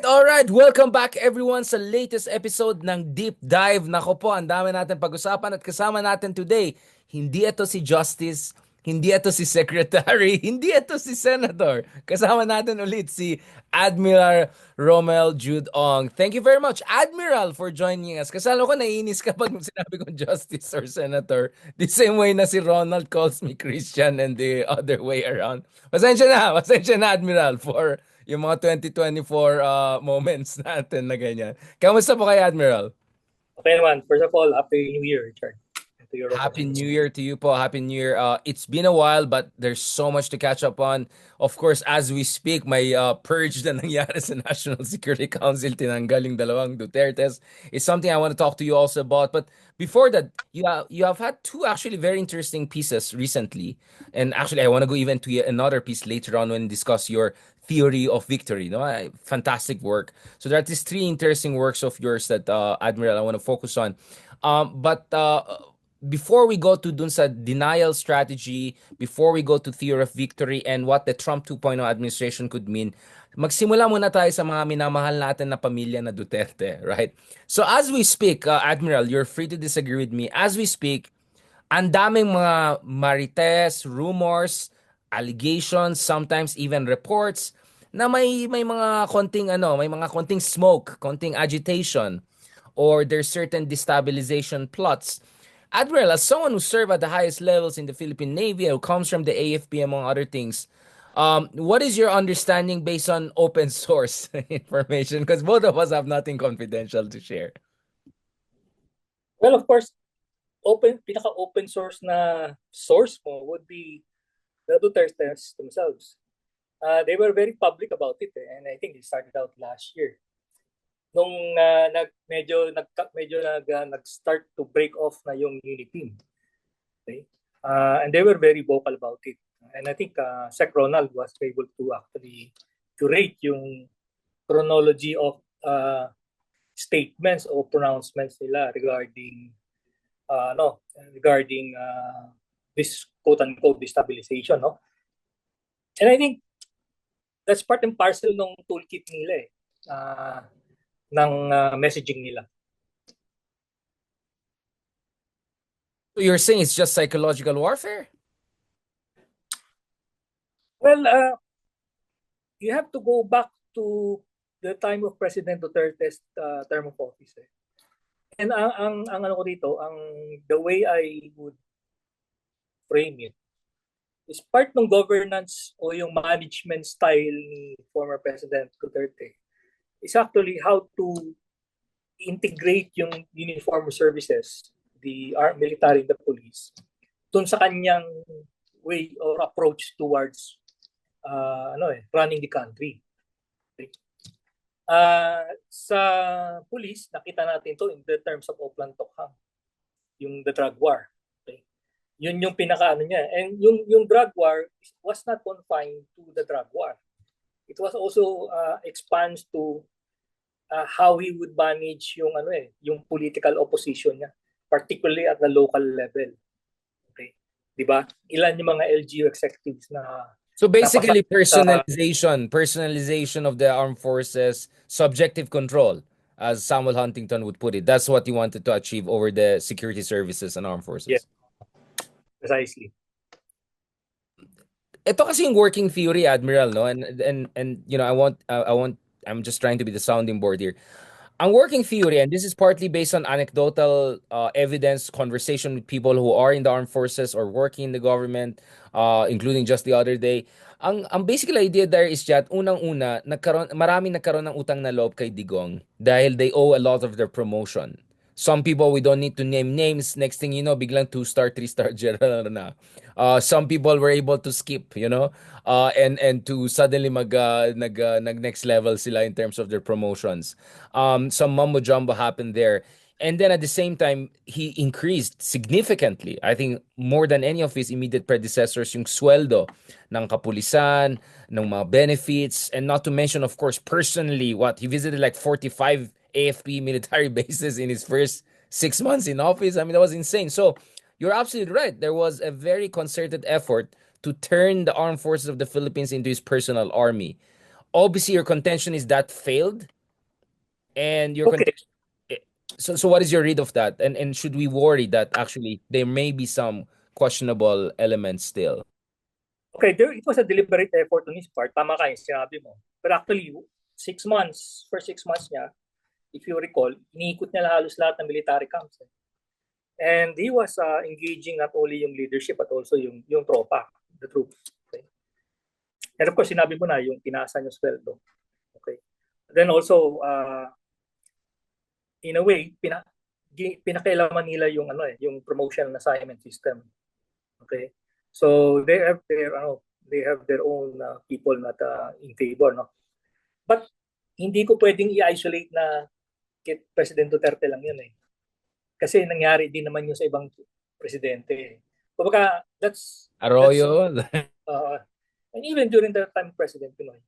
All right. Welcome back everyone sa latest episode ng Deep Dive. Nako po, ang dami natin pag-usapan at kasama natin today. Hindi ito si Justice, hindi ito si Secretary, hindi ito si Senator. Kasama natin ulit si Admiral Romel Jude Ong. Thank you very much, Admiral, for joining us. Kasalo ko, naiinis kapag sinabi kong Justice or Senator. The same way na si Ronald calls me Christian and the other way around. Pasensya na, Admiral, for yung mga 2024 moments natin na ganyan. Kamusta po kayo, Admiral? Okay naman. First of all, Happy New Year, Richard. And to your Happy listeners. New Year to you po. Happy New Year. It's been a while but there's so much to catch up on. Of course, as we speak, may purge na nangyari sa National Security Council. Tinanggal yung dalawang Dutertes. It's something I want to talk to you also about. But before that, you have had two actually very interesting pieces recently. And actually, I want to go even to another piece later on when we discuss your theory of victory. No, fantastic work. So there are these three interesting works of yours that Admiral I want to focus on. But before we go to dun sa denial strategy, before we go to theory of victory and what the Trump 2.0 administration could mean, magsimula muna tayo sa mga minamahal natin na pamilya na Duterte, right? So as we speak, Admiral, you're free to disagree with me. As we speak, ang daming mga marites, rumors, allegations, sometimes even reports na may mga konting may mga konting smoke, konting agitation, or there's certain destabilization plots. Admiral, as someone who served at the highest levels in the Philippine Navy, who comes from the AFP among other things, what is your understanding based on open source information? Because both of us have nothing confidential to share. Well, of course, pinaka-open source na source mo would be the Dutertes themselves. They were very public about it, and I think they started out last year. Nung nag-start to break off na yung unit team. Okay? And they were very vocal about it. And I think Sec Ronald was able to actually curate yung chronology of statements or pronouncements nila regarding this quote-unquote destabilization, no? And I think that's part and parcel ng toolkit nila ng messaging nila. So you're saying it's just psychological warfare? Well, you have to go back to the time of President Duterte's term of office. And ang ano ko dito, the way I would frame it is part ng governance o yung management style ni former President Duterte is actually how to integrate yung uniformed services, the military, the police, dun sa kanyang way or approach towards running the country. Okay. Sa police, nakita natin to in the terms of Oplan Tokhang, yung the drug war. Okay. Yun yung pinaka niya. And yung drug war was not confined to the drug war. It was also expands to how he would manage yung political opposition niya, particularly at the local level. Okay. 'Di ba? Ilan yung mga LGU executives na so basically personalization of the armed forces, subjective control, as Samuel Huntington would put it. That's what he wanted to achieve over the security services and armed forces. Yes. Precisely. Ito kasi yung working theory, Admiral, no? And I'm just trying to be the sounding board here. Ang working theory, and this is partly based on anecdotal evidence, conversation with people who are in the armed forces or working in the government, including just the other day. Ang basic idea there is that unang-una, maraming nagkaroon ng utang na loob kay Digong dahil they owe a lot of their promotion. Some people, we don't need to name names. Next thing you know, biglang 2-star, 3-star general na. Some people were able to skip, and to suddenly nag next level sila in terms of their promotions. Some mumbo jumbo happened there. And then at the same time, he increased significantly, I think more than any of his immediate predecessors, yung sweldo ng kapulisan, ng mga benefits, and not to mention, of course, personally, he visited like 45 AFP military bases in his first 6 months in office. I mean, that was insane. So you're absolutely right. There was a very concerted effort to turn the armed forces of the Philippines into his personal army. obviously your contention is that failed, and your Okay, contention. So what is your read of that? And should we worry that actually there may be some questionable elements still? okay, it was a deliberate effort on his part. Tama ka yung sinabi mo. But actually, 6 months, first 6 months niya, if you recall, iniikot niya halos lahat ng military camps. And he was engaging not only yung leadership but also yung tropa, the troops. Okay? And of course, sinabi mo na yung pinasa niyo sweldo. Okay. Then also, in a way, pinakailaman nila yung yung promotion and assignment system. Okay? So they have their own people not in favor, no. But hindi ko pwedeng i-isolate na kay President Duterte lang 'yun eh. Kasi nangyari din naman 'yun sa ibang presidente. Kumbaga, that's Arroyo? uh, and even during the time President Pinoy.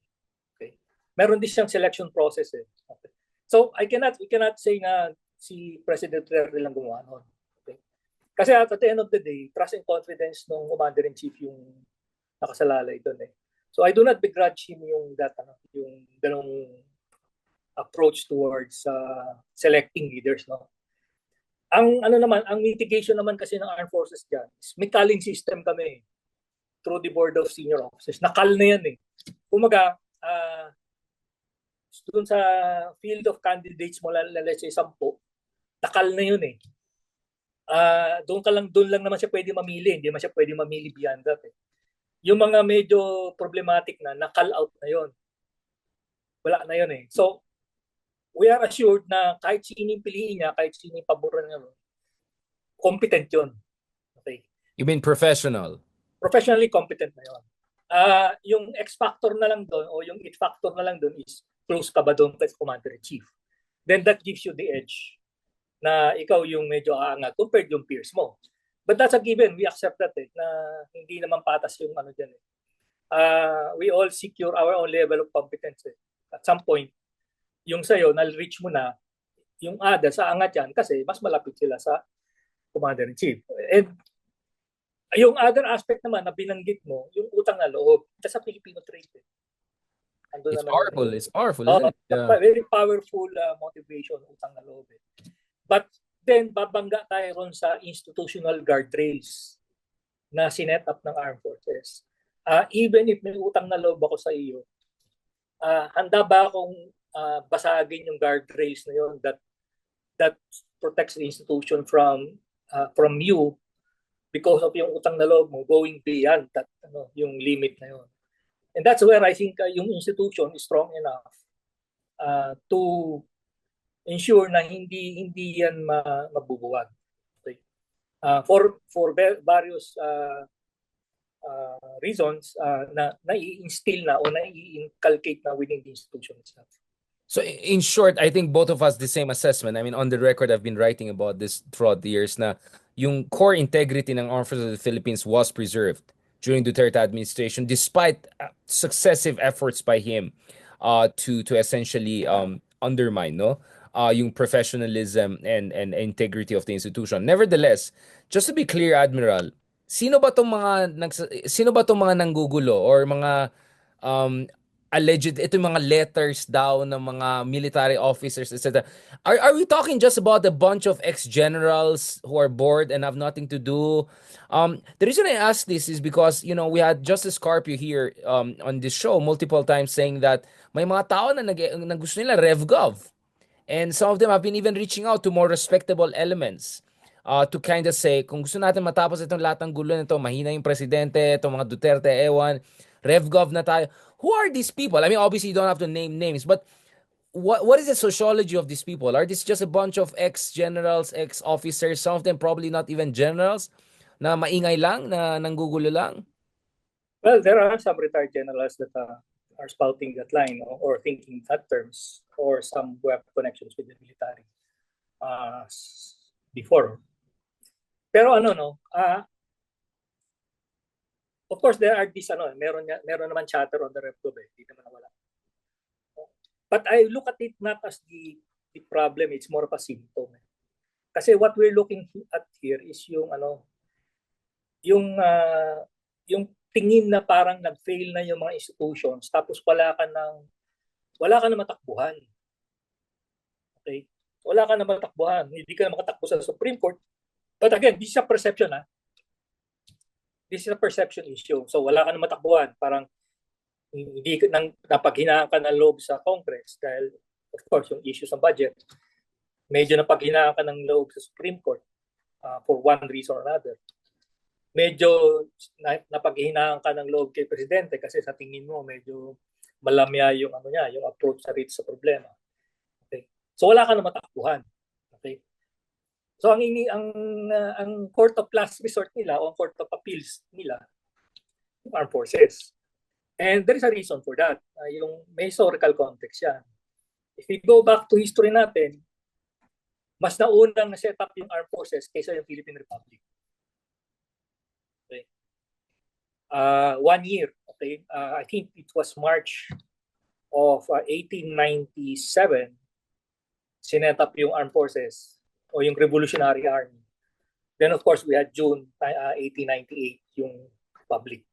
Okay. Meron din siyang selection process eh. Okay. So we cannot say na si President Duterte lang gumawa noon. Okay. Kasi at the end of the day, trust and confidence ng Commander-in-Chief yung nakasalalay doon eh. So I do not begrudge him yung ganong approach towards selecting leaders, no. Ang mitigation naman kasi ng armed forces diyan is may culling system kami through the board of senior officers. Nakal na yan eh. Kumaga, doon sa field of candidates mo, let's say 10, nakal na yun eh. Doon lang naman siya pwede mamili, hindi naman siya pwede mamili beyond that eh. Yung mga medyo problematic na, nakal out na yun. Wala na yun eh. So, we are assured na kahit sino yung piliin niya, kahit sino yung paboran niya, competent yun. Okay. You mean professional? Professionally competent na yun. Yung X factor na lang doon o yung it factor na lang doon is close ka ba doon kay Commander-in-Chief. Then that gives you the edge na ikaw yung medyo aangat compared yung peers mo. But that's a given. We accept that eh, na hindi naman patas yung dyan eh. We all secure our own level of competence eh. At some point, yung sa'yo, na-reach mo na, yung others, aangat yan kasi mas malapit sila sa Commander-in-Chief. And yung other aspect naman na binanggit mo, yung utang na loob, ito sa Filipino trait eh. Ando It's naman yun powerful. eh. It's powerful, isn't it? Yeah. Very powerful motivation, utang na loob eh. But then, babangga tayo ron sa institutional guardrails na sinet up ng armed forces. Even if may utang na loob ako sa iyo, handa ba akong basagin yung guardrails na yun that protects the institution from you because of yung utang na loob mo going beyond that yung limit na yun. And that's where I think yung institution is strong enough to ensure na hindi yan mabubuwag. Okay. For various reasons na nai-instill na o nai-inculcate na within the institution itself. So in short, I think both of us the same assessment. I mean, on the record, I've been writing about this throughout the years na yung core integrity ng Armed Forces of the Philippines was preserved during Duterte administration despite successive efforts by him to essentially undermine yung professionalism and integrity of the institution. Nevertheless, just to be clear, Admiral, sino ba tong mga nanggugulo or mga um, ito yung mga letters daw ng mga military officers, etc. Are we talking just about a bunch of ex-generals who are bored and have nothing to do? The reason I ask this is because, we had Justice Carpio here on this show multiple times saying that may mga tao na gusto nila RevGov. And some of them have been even reaching out to more respectable elements to kind of say, kung gusto natin matapos itong lahat ng gulo nito, mahina yung presidente, itong mga Duterte, ewan, RevGov na tayo. Who are these people? I mean, obviously, you don't have to name names, but what is the sociology of these people? Are these just a bunch of ex-generals, ex-officers, some of them probably not even generals, na maingay lang, na nanggugulo lang? Well, there are some retired generals that are spouting that line or thinking that terms, or some who have connections with the military before. Pero of course there are these meron naman chatter on the RevGov eh, hindi naman nawala. But I look at it not as the problem, it's more of a symptom. Kasi what we're looking at here is yung yung tingin na parang nag-fail na yung mga institutions tapos wala ka ng wala ka na matakbuhan. Okay? Wala ka na matakbuhan. Hindi ka na makatakbo sa Supreme Court. But again, this is a perception. This is a perception issue. So wala ka na matakbuhan. Parang hindi nang napaghinaan ka ng loob sa Congress dahil of course yung issues ng budget, medyo napaghinaan ka ng loob sa Supreme Court for one reason or another. Medyo napaghinaan ka ng loob kay Presidente kasi sa tingin mo medyo malamya yung ano niya, yung approach sa problema. Okay? So wala ka na matakbuhan. Okay? So ang court of last resort nila o ang court of appeals nila, yung armed forces. And there is a reason for that. Yung may historical context yan. If we go back to history natin, mas naunang na-set up yung armed forces kaysa yung Philippine Republic. Okay. 1 year. Okay. I think it was March of 1897, sinet up yung armed forces o yung Revolutionary Army. Then of course we had June 1898 yung Republic.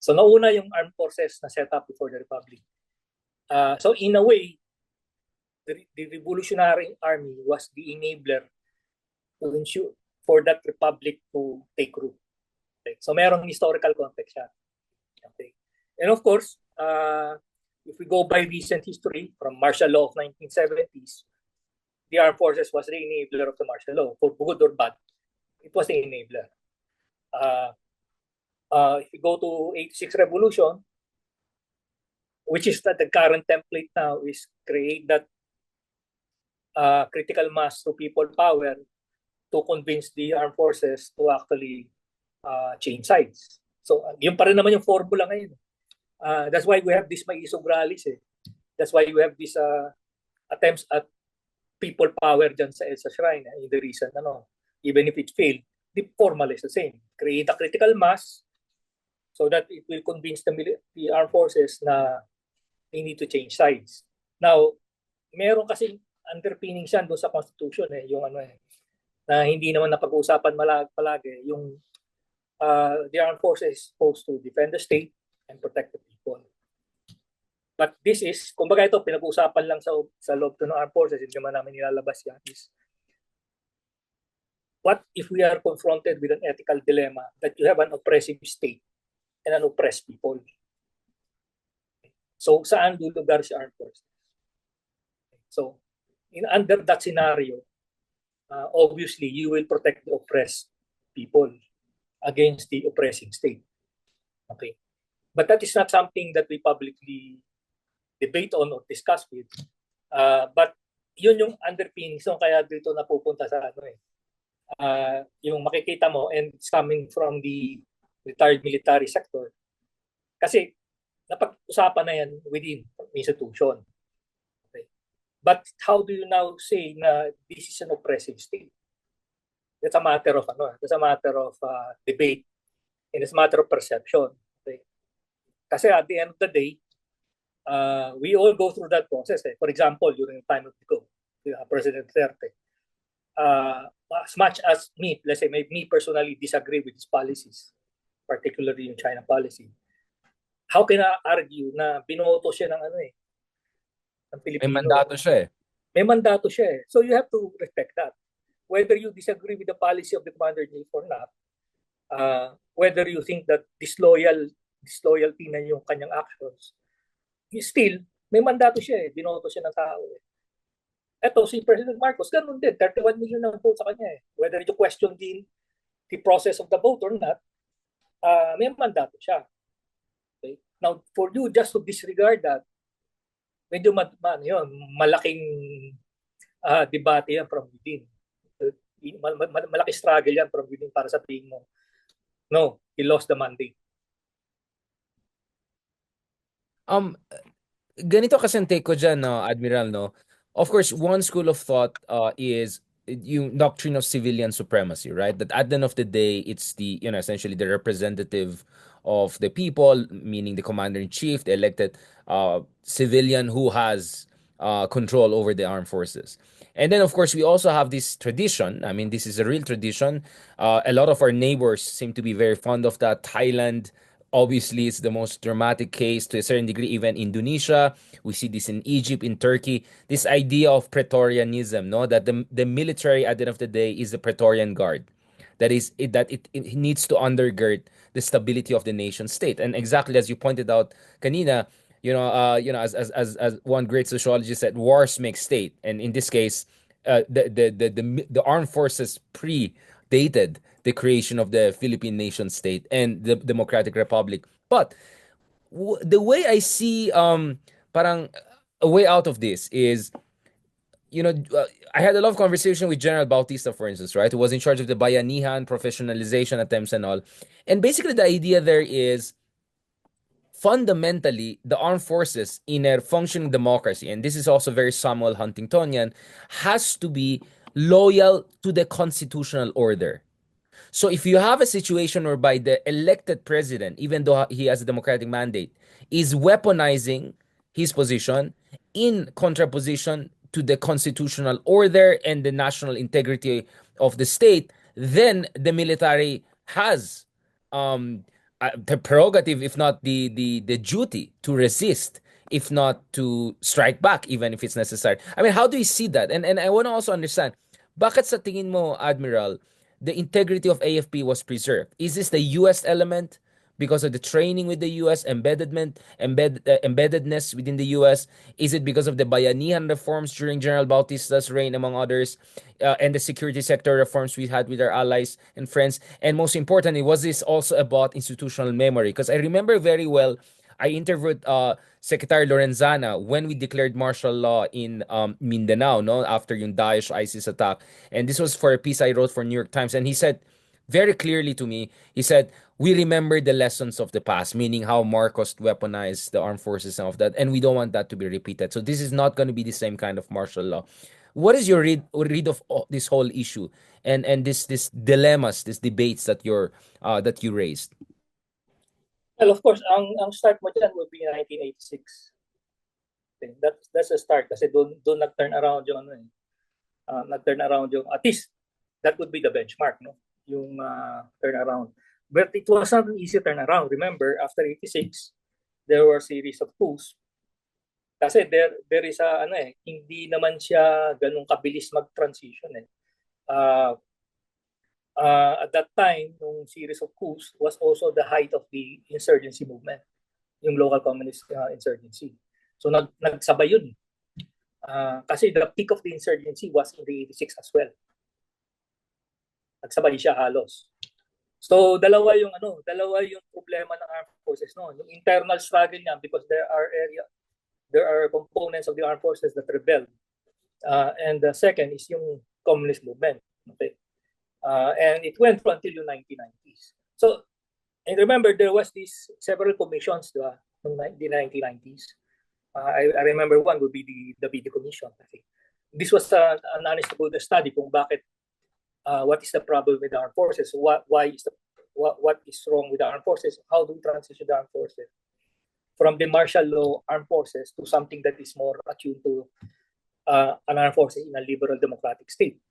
So nauna yung armed forces na set up before the Republic. So in a way, the Revolutionary Army was the enabler to ensure for that Republic to take root. Okay? So merong historical context siya. Okay. And of course, if we go by recent history from martial law of 1970s, the armed forces was the enabler of the martial law. For good or bad, it was the enabler. If we go to 86 revolution, which is that the current template now is create that critical mass to people power to convince the armed forces to actually change sides. So yun pa rin naman yung formula ngayon. That's why we have these maisog rallies. That's why we have these attempts at people power dyan sa EDSA Shrine. In the reason, even if it failed, the formula is the same. Create a critical mass so that it will convince the armed forces na they need to change sides. Now, meron kasi underpinnings yan doon sa Constitution yung na hindi naman napag-uusapan palagi yung the armed forces is supposed to defend the state and protect the people. But this is, kumbaga ito, pinag-uusapan lang sa loob ng armed forces, hindi naman namin nilalabas yan, is what if we are confronted with an ethical dilemma that you have an oppressive state and an oppressed people? So, saan lulugar si armed forces? So, under that scenario, obviously, you will protect the oppressed people against the oppressing state. Okay. But that is not something that we publicly debate on or discuss with. But yun yung underpinnings so kaya dito napupunta sa yung makikita mo and it's coming from the retired military sector. Kasi napag-usapan na yan within institution. Okay. But how do you now say na this is an oppressive state? It's a matter of it's a matter of debate and it's a matter of perception. Okay? Kasi at the end of the day, we all go through that process. For example, during the time of President Duterte, as much as me, let's say me personally disagree with his policies, particularly in China policy, how can I argue na binoto siya ng ng Pilipino? May mandato siya May mandato siya So you have to respect that. Whether you disagree with the policy of the Commander-in-Chief or not, whether you think that disloyalty na yung kanyang actions, still, may mandato siya binoto siya ng tao Eto, si President Marcos, ganun din, 31 million na vote sa kanya Whether you question the process of the vote or not, may mandato siya. Okay? Now, for you just to disregard that, medyo malaking debate yan from within. Malaki struggle yan from within para sabihin mo, no, he lost the mandate. Ganito kasi ang take ko dyan, no, Admiral, no? Of course, one school of thought is yung doctrine of civilian supremacy, right? That at the end of the day, it's the, essentially the representative of the people, meaning the commander-in-chief, the elected civilian who has control over the armed forces. And then, of course, we also have this tradition. I mean, this is a real tradition. A lot of our neighbors seem to be very fond of that. Thailand, Obviously, it's the most dramatic case to a certain degree, even Indonesia. We see this in Egypt, in Turkey. This idea of Praetorianism, no, that the military at the end of the day is the Praetorian Guard. It needs to undergird the stability of the nation state. And exactly as you pointed out, Kanina, as one great sociologist said, wars make state. And in this case, the armed forces predated the creation of the Philippine nation state and the Democratic Republic. But the way I see parang a way out of this is, I had a lot of conversation with General Bautista, for instance, right, who was in charge of the bayanihan professionalization attempts and all. And basically the idea there is fundamentally the armed forces in a functioning democracy, and this is also very Samuel Huntingtonian, has to be loyal to the constitutional order. So if you have a situation whereby the elected president, even though he has a democratic mandate, is weaponizing his position in contraposition to the constitutional order and the national integrity of the state, then the military has um, the prerogative, if not the duty, to resist, if not to strike back, even if it's necessary. I mean, how do you see that? And I want to also understand, bakit sa tingin mo, Admiral, the integrity of AFP was preserved? Is this the US element because of the training with the US, embeddedness within the US? Is it because of the Bayanihan reforms during General Bautista's reign, among others, and the security sector reforms we had with our allies and friends? And most importantly, was this also about institutional memory? Because I remember very well, I interviewed Secretary Lorenzana when we declared martial law in Mindanao, no, after yung Daesh ISIS attack. And this was for a piece I wrote for New York Times. And he said very clearly to me, he said, we remember the lessons of the past, meaning how Marcos weaponized the armed forces and of that, and we don't want that to be repeated. So this is not going to be the same kind of martial law. What is your read of this whole issue and this dilemmas, these debates that you raised? Well, of course, ang start mo dyan would be 1986. Okay, that's a start kasi doon nag-turn around yung ano eh. Nag-turn around yung, at least that would be the benchmark, no? Yung turnaround. But it was not an easy turnaround. Remember, after 86, there were a series of coups. Kasi there is a ano eh, hindi naman siya ganun kabilis mag-transition eh. At that time, yung series of coups was also the height of the insurgency movement, yung local communist insurgency. So nagsabay yun. Kasi the peak of the insurgency was in the 86 as well. Nagsabay siya halos. So dalawa yung problema ng armed forces no. Yung internal struggle niya because there are components of the armed forces that rebelled. And the second is yung communist movement. Okay. And it went for until the 1990s. So, and remember, there was these several commissions in the 1990s. I remember one would be the Video Commission. I think this was an honest to good study kung bakit what is the problem with the armed forces, what is wrong with the armed forces, how do we transition the armed forces from the martial law armed forces to something that is more attuned to an armed forces in a liberal democratic state.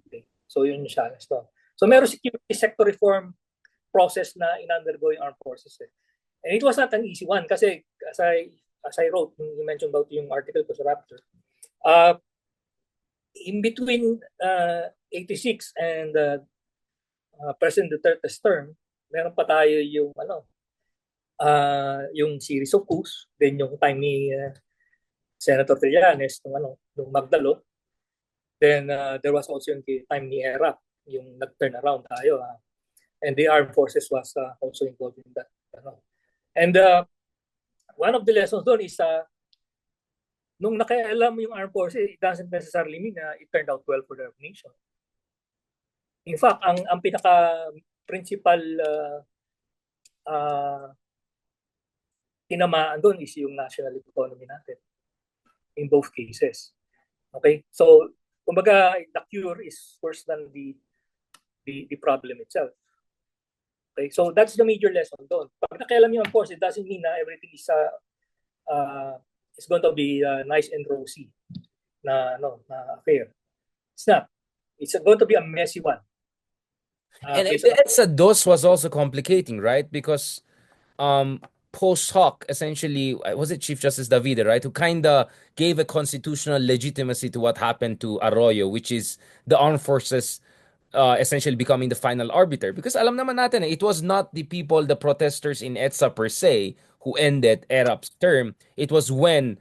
Okay. So yun yung challenge to. So meron security sector reform process na in-undergo yung armed forces eh. And it was not an easy one kasi as I wrote, you mentioned about yung article ko sa Raptor, in between 86 and President Duterte's term, meron pa tayo yung yung series of coups, then yung time ni Senator Trillanes nung Magdalo. Then there was also yung time ni ERA, yung nag-turn around tayo. And the armed forces was also involved in that. And one of the lessons doon is nung nakialam yung armed forces, it doesn't necessarily mean na it turned out well for the nation. In fact, ang pinaka-principal tinamaan doon is yung national economy natin in both cases. Okay? So, kumbaga, the cure is worse than the problem itself. Okay? So, that's the major lesson doon. Pag nakialam yung force, it doesn't mean na everything is going to be nice and rosy na affair. It's not. It's going to be a messy one. And EDSA DOS was also complicating, right? Because post hoc, essentially, was it Chief Justice Davide, right, who kind of gave a constitutional legitimacy to what happened to Arroyo, which is the armed forces essentially becoming the final arbiter. Because alam naman natin, it was not the people, the protesters in EDSA per se, who ended ERAP's term. It was when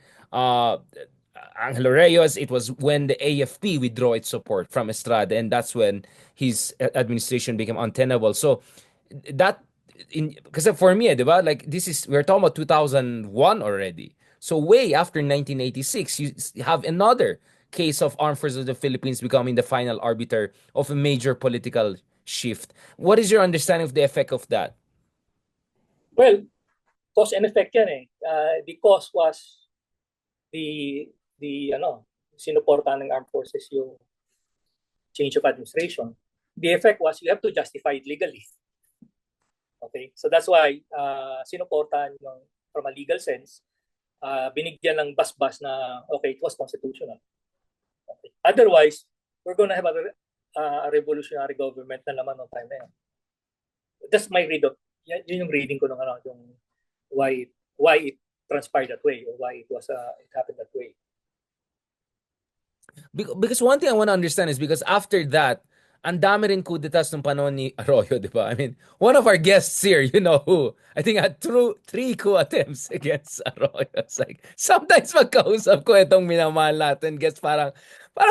Angelo Reyes, it was when the AFP withdrew its support from Estrada, and that's when his administration became untenable. So that because for me, diba? Like this is we're talking about 2001 already. So way after 1986, you have another case of Armed Forces of the Philippines becoming the final arbiter of a major political shift. What is your understanding of the effect of that? Well, cause and effect yan eh. The cause was the sinuportahan ng armed forces yung change of administration. The effect was you have to justify it legally. Okay? So that's why sinuportahan yung from a legal sense, binigyan ng basbas na okay, it was constitutional. Okay. Otherwise, we're gonna have a revolutionary government na naman no time na yan. That's my read of yun yung reading ko ng yung why it transpired that way or why it happened that way. Because one thing I want to understand is because after that, ang dami rin kudetas ng panahon ni Arroyo, di ba? I mean, one of our guests here, you know who, I think had three coup attempts against Arroyo. It's like, sometimes magkausap ko itong minamahal natin, guess parang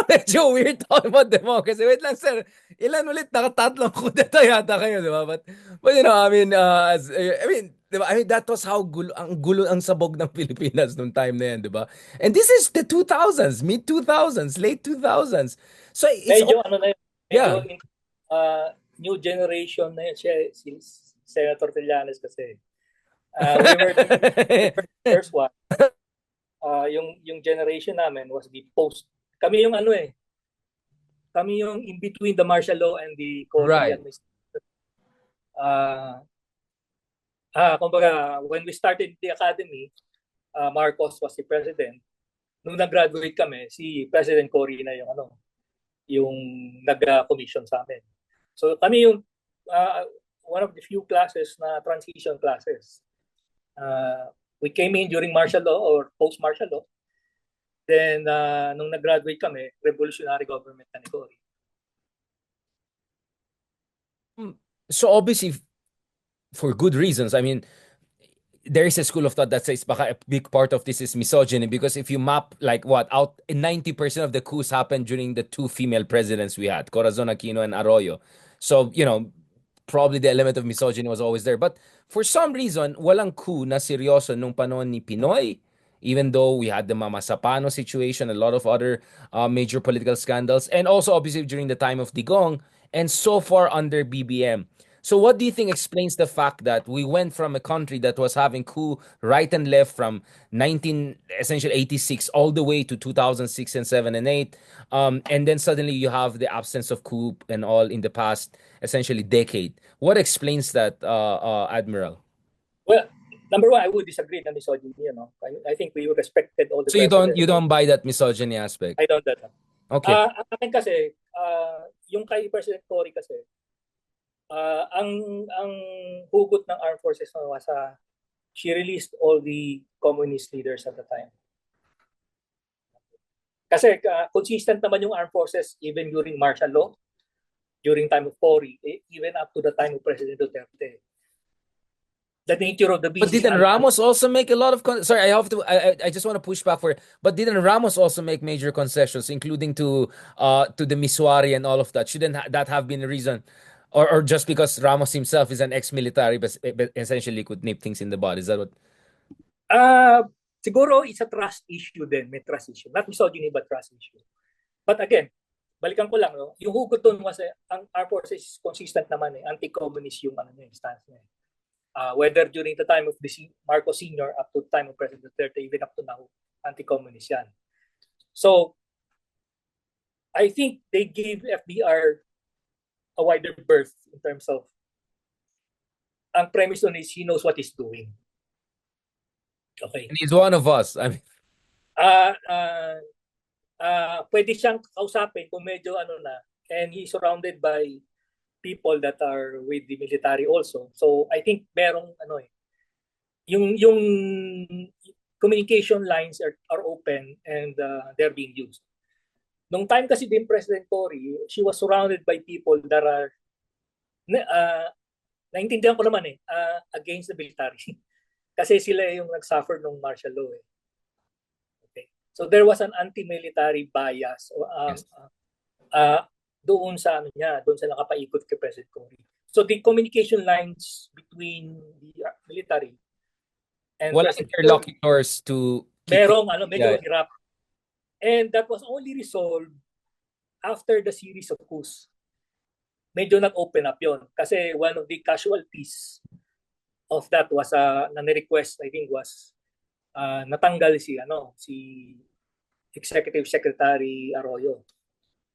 medyo weird talking about democracy. Wait lang, sir. Ilan ulit? Nakatatlong kudeta yata kayo, di ba? But you know, I mean, di ba? I mean, that was how gulo ang sabog ng Pilipinas nung time na yan, di ba? And this is the 2000s, mid 2000s, late 2000s. So it's Medyo ano na yun, medyo yeah. New generation na yun siya, si Senator Trillanes kasi. We were the first one. Yung generation namin was the post. Kami yung kami yung in between the martial law and the Cory Right. administration. Kumbaga, when we started the academy, Marcos was the president. Nung nag-graduate kami, si President Cory na yung nag-commission sa amin. So kami yung one of the few classes na transition classes. We came in during martial law or post-martial law. Then, nung nag-graduate kami, revolutionary government na ni Cory. So obviously, for good reasons, I mean, there is a school of thought that says baka a big part of this is misogyny because if you map like what out 90% of the coups happened during the two female presidents we had, Corazon Aquino and Arroyo. So, you know, probably the element of misogyny was always there. But for some reason, walang coup na seryoso nung panahon ni Pinoy, even though we had the Mama Sapano situation, a lot of other major political scandals, and also obviously during the time of Digong, and so far under BBM. So what do you think explains the fact that we went from a country that was having coup right and left from 1986 all the way to 2006 and 7 and 8, and then suddenly you have the absence of coup and all in the past essentially decade. What explains that, Admiral? Well, number one, I would disagree na misogyny. I think we respected all the So you presidents. don't buy that misogyny aspect? I don't that. Okay. Akin kasi, yung kay President Cory kasi, ang hugot ng armed forces was she released all the communist leaders at the time. Kasi consistent naman yung armed forces even during martial law, during time of Cory, even up to the time of President Duterte. The nature of the beast. But didn't Ramos also make a lot of sorry, I just want to push back for it. But didn't Ramos also make major concessions, including to the Misuari and all of that? Shouldn't that have been a reason? Or just because Ramos himself is an ex-military but essentially could nip things in the bud? Is that what? Siguro it's a trust issue din. May trust issue. Not misogyny but trust issue. But again, balikan ko lang, no? Yung hugot doon was ang armed forces consistent naman anti-communist yung stance niya. Whether during the time of the Marcos Sr. up to the time of President Duterte, even up to now, anti-communist yan. So, I think they gave FDR a wider berth in terms of ang premise on is he knows what he's doing. Okay. And he's one of us. I mean, pwede siyang kausapin kung medyo and he's surrounded by people that are with the military also. So I think merong yung communication lines are open and they're being used. Nung time kasi din President Cory, she was surrounded by people that are naintindihan ko naman against the military. Kasi sila yung nag-suffer ng martial law eh. Okay. So there was an anti-military bias Yes. doon sa doon sa nakapaikot kay President Cory. So the communication lines between the military and Walang President Cory, interlocutors to keep things. merong medyo Yeah. mahirap. And that was only resolved after the series of coups. Medyo nag-open up yon kasi one of the casualties of that was na request I think was natanggal si Executive Secretary Arroyo.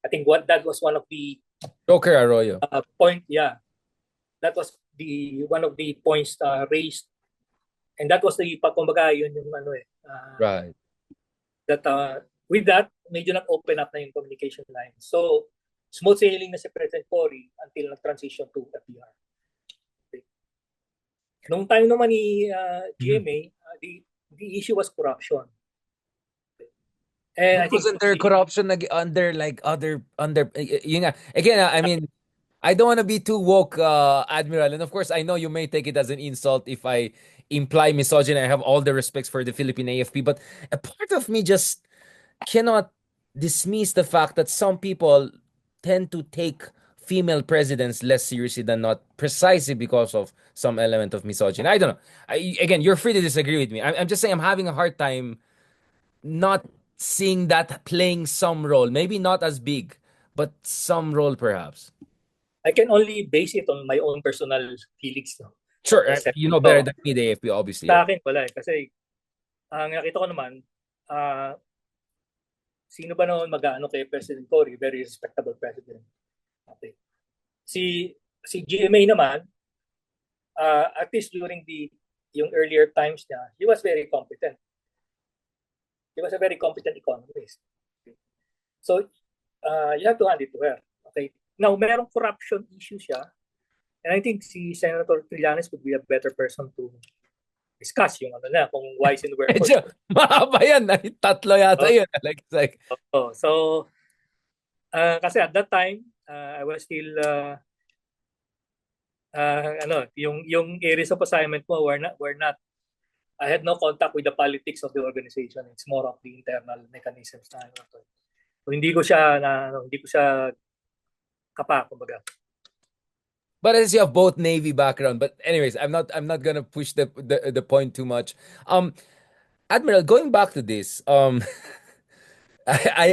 I think that was one of the Joker Arroyo. that was the one of the points raised, and that was the kumbaga yun yung Right. that with that medyo nag-open up na yung communication line. So smooth sailing na si President Cory until nag-transition to FDR. Okay. Nung time naman ni GMA, the issue was corruption. And I think Wasn't there corruption under yun nga. Again, I mean, I don't want to be too woke, Admiral. And of course, I know you may take it as an insult if I imply misogyny. I have all the respects for the Philippine AFP, but a part of me just cannot dismiss the fact that some people tend to take female presidents less seriously than not, precisely because of some element of misogyny. I don't know. Again, you're free to disagree with me. I'm just saying I'm having a hard time not seeing that playing some role. Maybe not as big, but some role perhaps. I can only base it on my own personal feelings. No? Sure, you know better than me, the AFP, obviously. Sa akin, wala eh. Kasi ang nakita ko naman, sino ba naman mag-ano kay President Cory? Very respectable president. Okay. Si GMA naman, at least during yung earlier times niya, he was very competent. He was a very competent economist. Okay. So, you have to hand it to her. Okay. Now, merong corruption issue siya. And I think si Senator Trillanes would be a better person to discuss yung kung why and wherefore. Medyo mahaba yan. Tatlo yata yun. Like. So, kasi at that time, I was still, yung areas of assignment mo were not, I had no contact with the politics of the organization. It's more of the internal mechanisms na. So, hindi ko siya kapa, kumbaga. But as you have both Navy background, but anyways, I'm not gonna push the point too much. Admiral, going back to this, I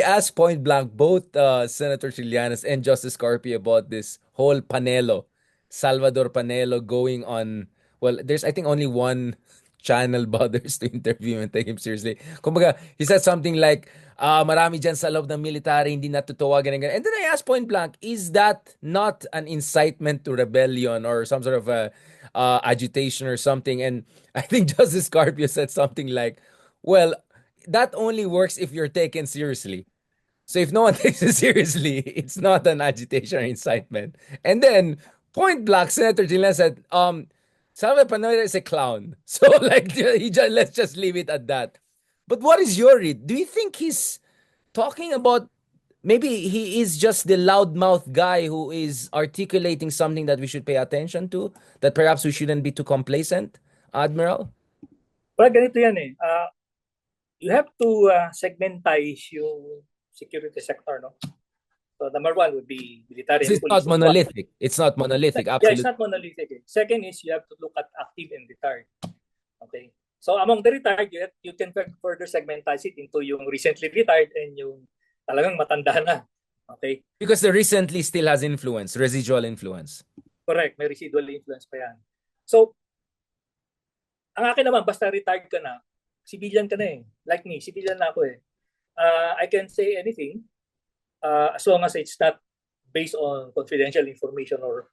asked point blank both Senator Trillanes and Justice Carpy about this whole Salvador Panelo going on. Well, there's I think only one channel bothers to interview him and take him seriously. Kumbaga, he said something like, marami dyan sa loob ng military, hindi natutuwa, ganyan. And then I asked point blank, is that not an incitement to rebellion or some sort of agitation or something? And I think Justice Carpio said something like, well, that only works if you're taken seriously. So if no one takes it seriously, it's not an agitation or incitement. And then, point blank, Senator Gillen said, Salvador Panelo is a clown. So let's just leave it at that. But what is your read? Do you think he's talking about, maybe he is just the loudmouth guy who is articulating something that we should pay attention to, that perhaps we shouldn't be too complacent, Admiral? Well, ganito yan eh. You have to segmentize yung security sector, no? So number one would be military and police. Not monolithic. It's not monolithic. Absolutely. Yeah, it's not monolithic. Second is you have to look at active and retired. Okay. So among the retired, you can further segmentize it into yung recently retired and yung talagang matanda na. Okay. Because the recently still has influence, residual influence. Correct. May residual influence pa yan. So, ang akin naman, basta retired ka na, civilian ka na eh. Like me, civilian na ako eh. I can say anything as long as it's not based on confidential information or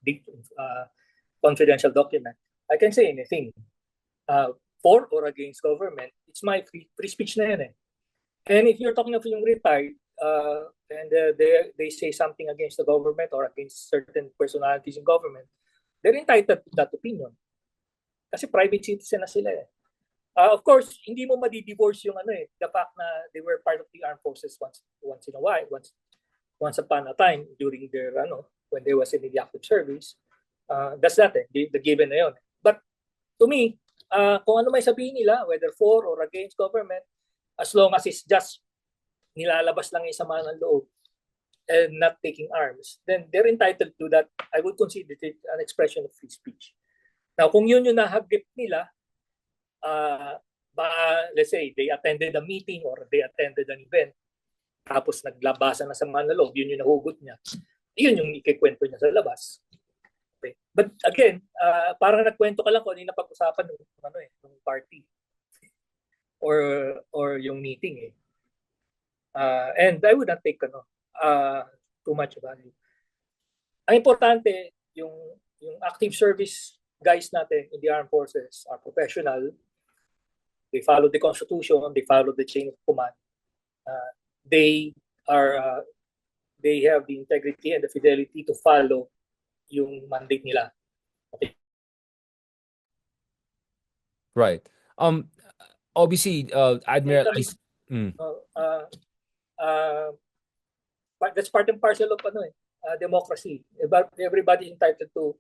confidential document. I can say anything for or against government. It's my free speech na yan eh. And if you're talking of yung retired and they say something against the government or against certain personalities in government, they're entitled to that opinion. Kasi private citizen na sila eh. Of course, hindi mo madi-divorce yung the fact na they were part of the armed forces once in a while, once upon a time during their when they was in the active service. That's that the given na yun. But to me, kung ano may sabihin nila, whether for or against government, as long as it's just nilalabas lang yung sama ng loob and not taking arms, then they're entitled to that. I would consider it an expression of free speech. Now, kung yun yung nahagip nila, let's say they attended a meeting or they attended an event, tapos naglabasan na sa mga loob, yun yung nahugot niya. Yun yung ikikwento niya sa labas. Okay. But again, parang nagkwento ka lang kung ano yung napag-usapan ng party or yung meeting and I would not take too much value. Ang importante, yung active service guys natin in the armed forces are professional. They follow the Constitution, they follow the chain of command. They have the integrity and the fidelity to follow yung mandate nila. Okay. Right. Obviously, Admiral, that's part and parcel of democracy. Everybody is entitled to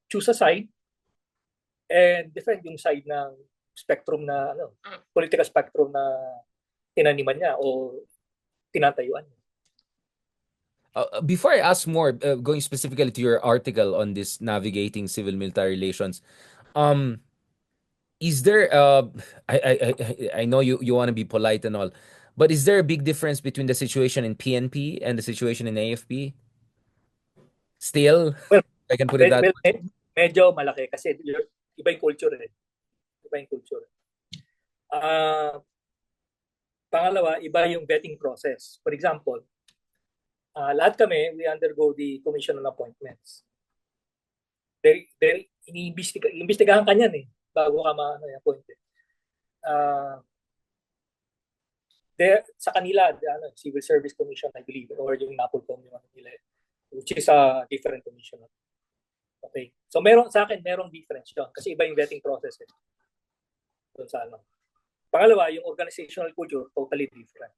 choose a side and defend yung side ng spectrum na political spectrum na tinaniman niya o tinatayuan niya. Before I ask more, going specifically to your article on this navigating civil-military relations, is there I know you want to be polite and all, but is there a big difference between the situation in PNP and the situation in AFP? Still, well, I can put it that way. Medyo malaki kasi iba yung culture Iba yung culture. Pangalawa, iba yung vetting process. For example, lahat kami, we undergo the commission on appointments. Iniimbestigahan ka niyan bago ka ma-appointed. Sa kanila, Civil Service Commission, I believe, or yung Napolcom, yung nila, which is a different commission. Okay. So sa akin, merong difference yun. Kasi iba yung vetting process doon sa Pangalawa, yung organizational culture, totally different.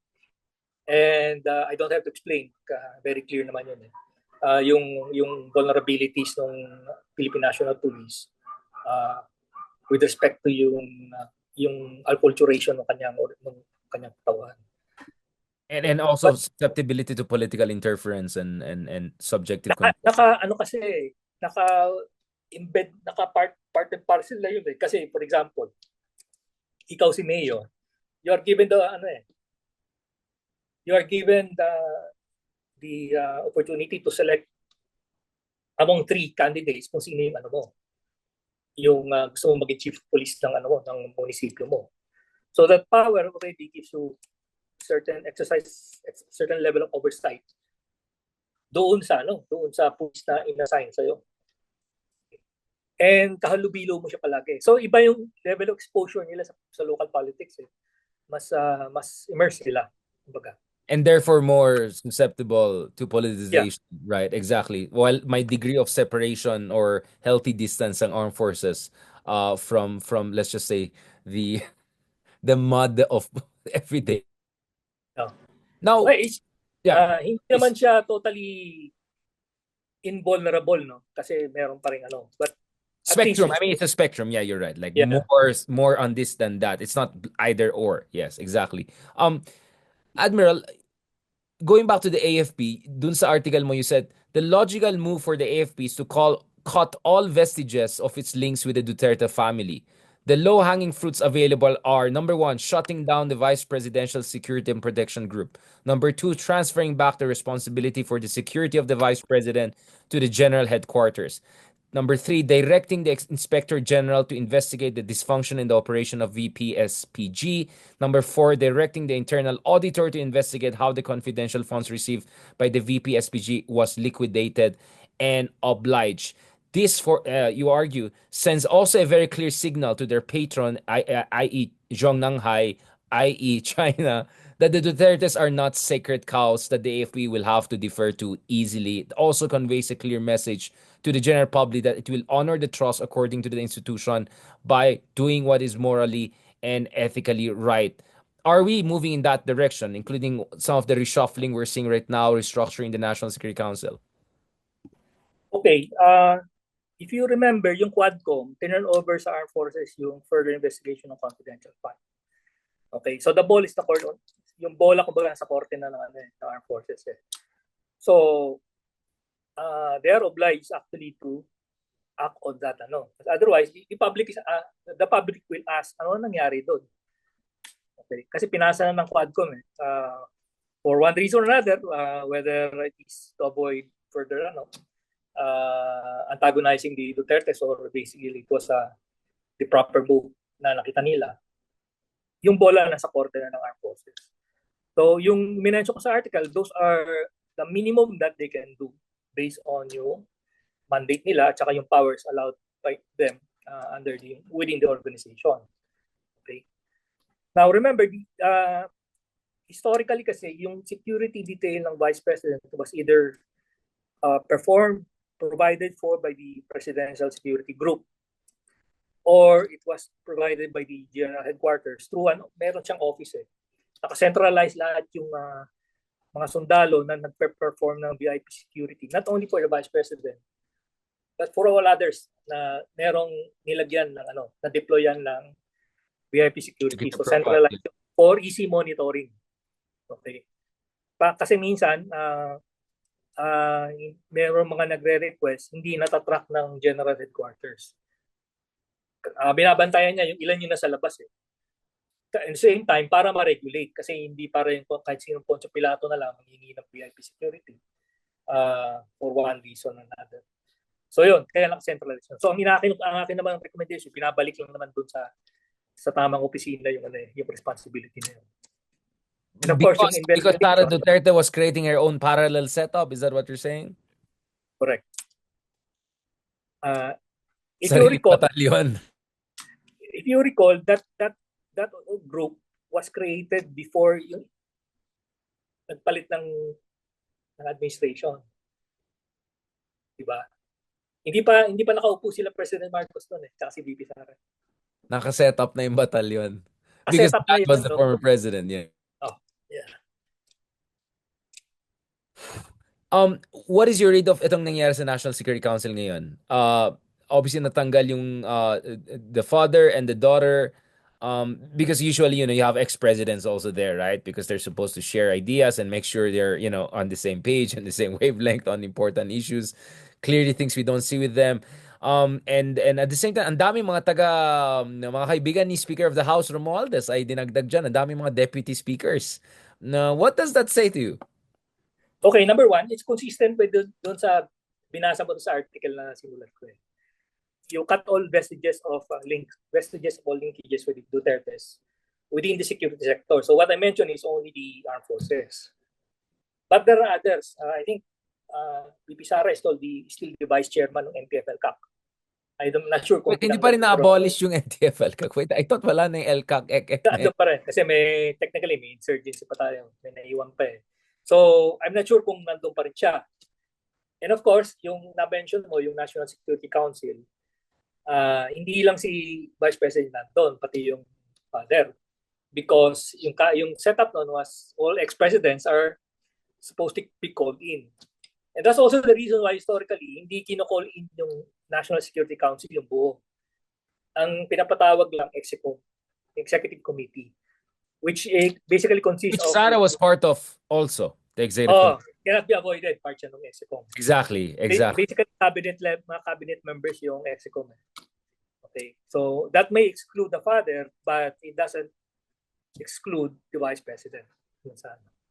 And I don't have to explain. Very clear naman yun. Yung vulnerabilities ng Philippine National Police with respect to yung acculturation ng kanyang katawan. And also susceptibility to political interference and subjective kasi part and parcel na yun Kasi for example, ikaw si Mayor, you are given the opportunity to select among 3 candidates kung sino yung yung gusto mo maging chief of police ng ng munisipyo mo. So that power already gives you certain level of oversight doon sa police na inassign sa'yo. And kahalubilo mo siya palagi. So iba yung level of exposure nila sa local politics mas immersed sila, kumbaga. And therefore more susceptible to politicization. Yeah. Right, exactly. While my degree of separation or healthy distance ng armed forces from let's just say the mud of everyday. Now, hindi naman siya totally invulnerable, kasi meron pa ring but spectrum. I mean, it's a spectrum. Yeah, you're right. Like more on this than that. It's not either or. Yes, exactly. Admiral, going back to the AFP, dun sa article mo, you said the logical move for the AFP is to cut all vestiges of its links with the Duterte family. The low-hanging fruits available are, number 1, shutting down the Vice Presidential Security and Protection Group. Number 2, transferring back the responsibility for the security of the Vice President to the General Headquarters. Number 3, directing the Inspector General to investigate the dysfunction in the operation of VPSPG. Number 4, directing the Internal Auditor to investigate how the confidential funds received by the VPSPG was liquidated and obliged. This, you argue, sends also a very clear signal to their patron, i.e. Zhongnanhai, i.e. China, that the Dutertes are not sacred cows that the AFP will have to defer to easily. It also conveys a clear message to the general public that it will honor the trust according to the institution by doing what is morally and ethically right. Are we moving in that direction, including some of the reshuffling we're seeing right now, restructuring the National Security Council? Okay, if you remember, yung Quadcom, tinurn over sa armed forces yung further investigation ng confidential fund. Okay, so the ball is the court, yung bola kumbaga sa korte na ng armed forces. So, they are obliged actually to act on that. Otherwise, the public will ask, ano nangyari doon? Okay, kasi pinasa na ng Quadcom for one reason or another, whether it is to avoid further antagonizing the Dutertes, or basically it was the proper move na nakita nila, yung bola nasa korte na ng armed forces. So yung minention ko sa article, those are the minimum that they can do based on yung mandate nila at saka yung powers allowed by them within the organization. Okay. Now remember, historically kasi yung security detail ng Vice President was either provided for by the Presidential Security Group, or it was provided by the General Headquarters through meron siyang office Naka-centralize lahat yung mga sundalo na nagpe-perform ng VIP security, not only for the Vice President, but for all others na merong nilagyan ng na deployan ng VIP security. So centralized for easy monitoring. Okay. Kasi minsan meron mga nagre-request, hindi natatrack ng General Headquarters. Binabantayan niya yung ilan yung nasa labas At the same time, para ma-regulate, kasi hindi para yung kahit sinong Poncio Pilato na lang manghingi ng VIP security for one reason or another. So yun, kaya naka-centralize. So ang akin naman recommendation, binabalik lang naman dun sa tamang opisina yung responsibility na yun. And of course, yung Because Sara investigation. Duterte was creating her own parallel setup, is that what you're saying? Correct. If you recall, batalyon. If you recall, that group was created before yung nagpalit ng administration. Diba? Hindi pa nakaupo sila President Marcos noon tsaka si VP Sara. Naka-set up na yung batalyon. Because Set up that was the former president, yeah. Oh, yeah. What is your read of itong nangyari sa National Security Council ngayon? Obviously natanggal yung the father and the daughter, because usually you have ex-presidents also there, right? Because they're supposed to share ideas and make sure they're on the same page and the same wavelength on important issues. Clearly things we don't see with them. And at the same time, ang dami mga mga kaibigan ni Speaker of the House Romualdez ay dinagdag dyan. Ang dami mga deputy speakers. Now, what does that say to you? Okay, number one, it's consistent with doon sa binasa mo sa article na simulat ko You cut all vestiges of all linkages with the Dutertes within the security sector. So what I mentioned is only the armed forces. But there are others. I think VP Sara is still the vice chairman ng NTF-LCAC. I'm not sure kung hindi pa rin na-abolish yung NTF-LCAC. Wait, I thought wala na yung LCAC. Doon pa rin. Kasi technically may insurgency pa tayo. May naiwan pa So, I'm not sure kung nandun pa rin siya. And of course, yung na-mention mo, yung National Security Council, hindi lang si Vice President nandun, pati yung father. Because yung setup nun was all ex-presidents are supposed to be called in. And that's also the reason why historically, hindi kino-call in yung National Security Council yung buo. Ang pinapatawag lang Executive Committee, which basically consists Which of... Sara was part of also, the executive committee. Cannot be avoided, part siya ng EXECOM. Exactly. Basically, mga cabinet members yung EXECOM. Okay, so that may exclude the father, but it doesn't exclude the vice president.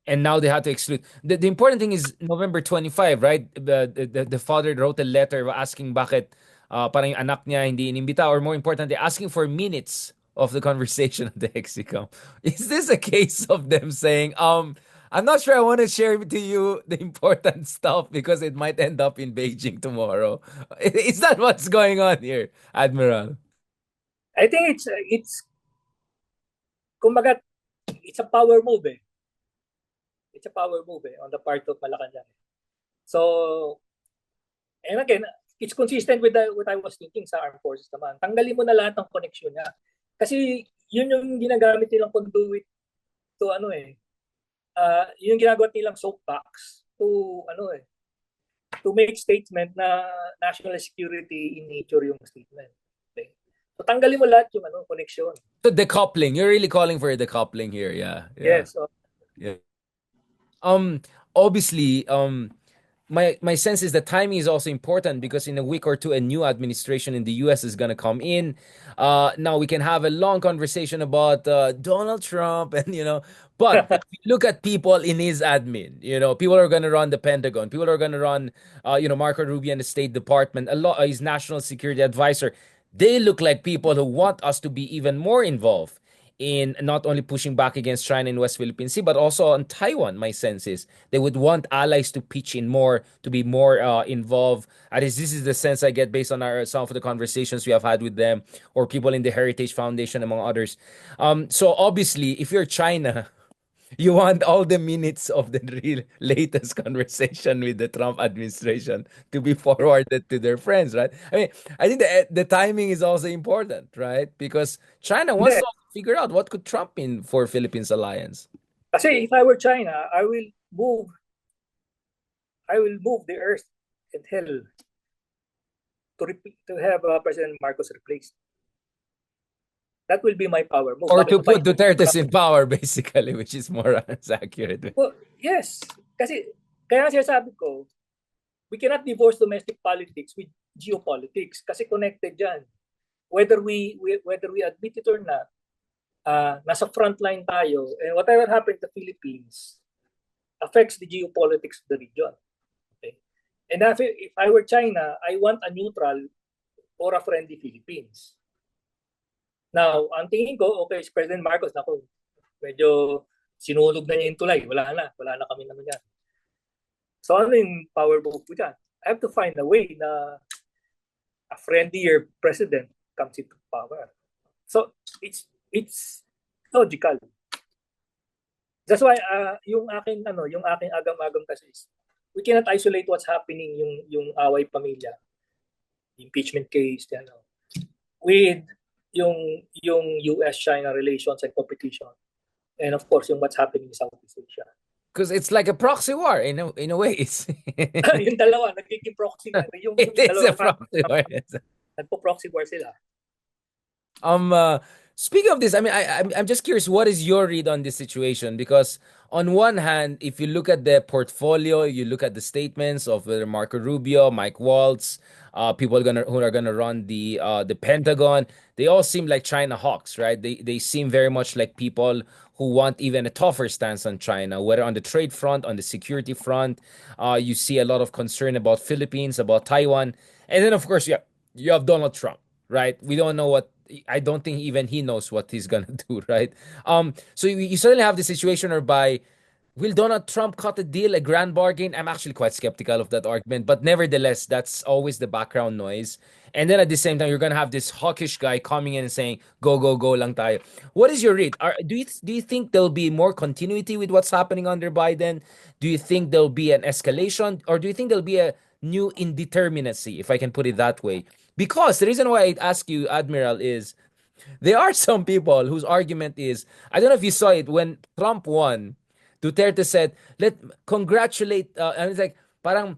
And now they had to exclude. The important thing is November 25, right? The father wrote a letter asking bakit parang yung anak niya hindi inimbita, or more importantly, asking for minutes of the conversation of the EXECOM. Is this a case of them saying, I'm not sure I want to share to you the important stuff because it might end up in Beijing tomorrow. Is that what's going on here, Admiral? I think it's kumbaga, it's a power move It's a power move on the part of Malacanang. So, and again, it's consistent with what I was thinking sa armed forces naman. Tanggalin mo na lahat ng connection niya. Kasi yun yung ginagamit nilang conduit to yun yung ginagawa nilang soapbox to to make statement na national security in nature yung statement. Okay? So tanggalin mo lahat yung connection. So decoupling. You're really calling for a decoupling here. Yeah. Yeah. Yes. So, Yeah. Obviously, my sense is the timing is also important because in a week or two, a new administration in the U.S. is gonna come in. Now we can have a long conversation about Donald Trump, and but if you look at people in his admin, people are gonna run the Pentagon, people are gonna run, Marco Rubio and the State Department, a lot, his national security advisor. They look like people who want us to be even more involved in not only pushing back against China in West Philippine Sea, but also on Taiwan. My sense is they would want allies to pitch in more, to be more involved. At least this is the sense I get based on some of the conversations we have had with them or people in the Heritage Foundation, among others. So obviously, if you're China, you want all the minutes of the real latest conversation with the Trump administration to be forwarded to their friends, right? I mean, I think the timing is also important, right? Because China wants hindi. to figure out what could Trump mean for Philippines alliance. Kasi if I were China, I will move the earth and hell to have President Marcos replaced. That will be my power move. Or Bakit to pa put Dutertes in power, basically, which is more accurate. Well, yes. Kasi, kaya nga sinasabi ko, we cannot divorce domestic politics with geopolitics kasi connected yan. Whether we admit it or not, nasa frontline tayo, and whatever happens in the Philippines affects the geopolitics of the region. Okay? And if I were China, I want a neutral or a friendly Philippines. Now, ang tingin ko, okay, si President Marcos, naku, medyo sinulog na niya yung tulay. Wala na kami naman yan. So ano yung power move ko dyan? I have to find a way na a friendlier president comes into power. So it's logical. That's why yung aking agam-agam kasi is we cannot isolate what's happening yung away pamilya, impeachment case, with yung US-China relations and competition. And of course, yung what's happening in Southeast Asia. Because it's like a proxy war in a way. It's yung dalawa, nagiging proxy. it is a proxy war. Nagpo-proxy war sila. Speaking of this, I mean, I'm just curious, what is your read on this situation? Because on one hand, if you look at the portfolio, you look at the statements of whether Marco Rubio, Mike Waltz, people who are gonna run the Pentagon, they all seem like China hawks, right? They seem very much like people who want even a tougher stance on China, whether on the trade front, on the security front. You see a lot of concern about Philippines, about Taiwan, and then of course you have Donald Trump, right? We don't know what. I don't think even he knows what he's gonna do, right? So you suddenly have the situation whereby will Donald Trump cut a deal, a grand bargain? I'm actually quite skeptical of that argument, but nevertheless, that's always the background noise. And then at the same time, you're gonna have this hawkish guy coming in and saying, "Go, go, go, lang tayo." What is your read? Do you think there'll be more continuity with what's happening under Biden? Do you think there'll be an escalation, or do you think there'll be a new indeterminacy, if I can put it that way? Because the reason why I ask you, Admiral, is there are some people whose argument is, I don't know if you saw it when Trump won. Duterte said, "Let congratulate," and it's like parang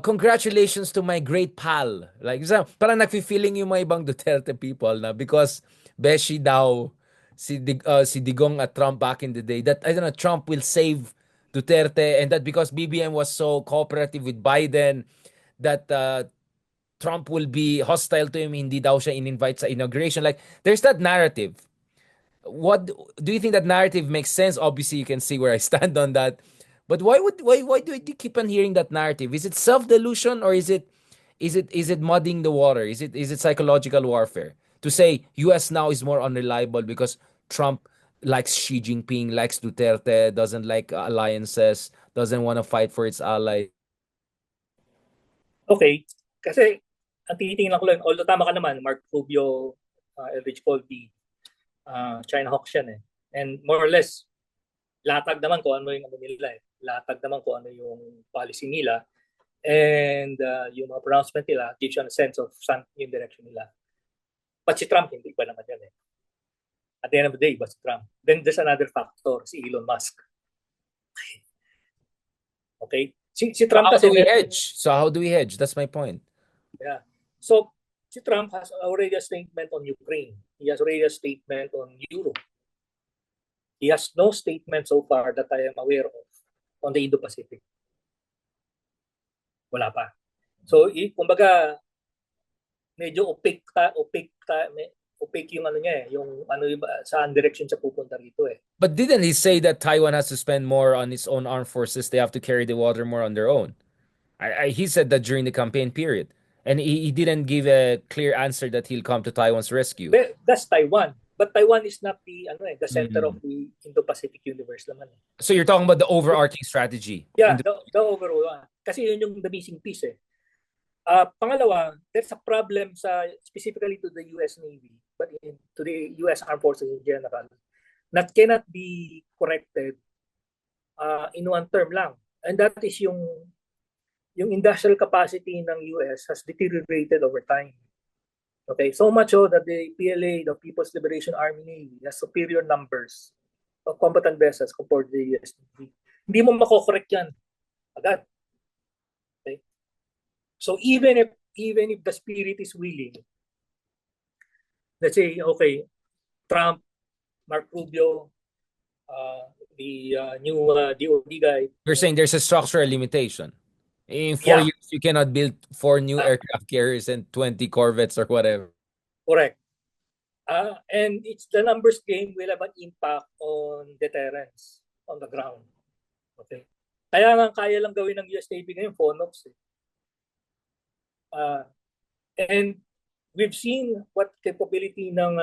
congratulations to my great pal. Like parang nagfi-feeling yung mga ibang Duterte people na because beshi daw si Digong at Trump back in the day that I don't know Trump will save Duterte, and that because BBM was so cooperative with Biden that Trump will be hostile to him, hindi daw siya in-invite sa inauguration. Like, there's that narrative. What do you think that narrative makes sense? Obviously, you can see where I stand on that. But why do you keep on hearing that narrative? Is it self-delusion, or is it muddying the water? Is it psychological warfare? To say US now is more unreliable because Trump likes Xi Jinping, likes Duterte, doesn't like alliances, doesn't want to fight for its allies. Okay. Kasi, ang tinitingnan ko lang, although tama ka naman, Mark Rubio, Elridge Colby, China Hawks yan eh. And more or less, latag naman kung ano yung nila eh. Latag naman kung ano yung policy nila. And yung mga pronouncement nila gives you a sense of saan yung direction nila. But si Trump, hindi ba naman yan eh. At the end of the day, was Trump. Then there's another factor, si Elon Musk. Okay? Si So Trump how kasi do we meron, hedge? So how do we hedge? That's my point. yeah. So, si Trump has already a statement on Ukraine. He has already a statement on Europe. He has no statement so far that I am aware of on the Indo-Pacific. Wala pa. So, kumbaga, medyo opaque yung ano niya yung ano saan direction siya pupunta rito eh. But didn't he say that Taiwan has to spend more on its own armed forces? They have to carry the water more on their own. He said that during the campaign period. And he didn't give a clear answer that he'll come to Taiwan's rescue. That's Taiwan. But Taiwan is not the center of Mm. the Indo-Pacific universe naman. So you're talking about the overarching strategy. Yeah, the overall one. Kasi yun yung the missing piece eh. Pangalawa, there's a problem specifically to the US Navy, but to the US Armed Forces in general, that cannot be corrected in one term lang. And that is yung industrial capacity ng US has deteriorated over time. Okay, so much so that the PLA, the People's Liberation Army Navy, has superior numbers of combatant vessels compared to the US Navy. Hindi mo mako-correct yan agad. Okay? So even if the spirit is willing, let's say, okay, Trump, Mark Rubio, the new DOD guy. You're saying there's a structural limitation. In 4 years, Yeah, you cannot build 4 new aircraft carriers and 20 corvettes or whatever. correct. And it's the numbers game will have an impact on deterrence on the ground. Okay. Kaya nga kaya lang gawin ng US Navy ngayon, FONOPS. And we've seen what capability ng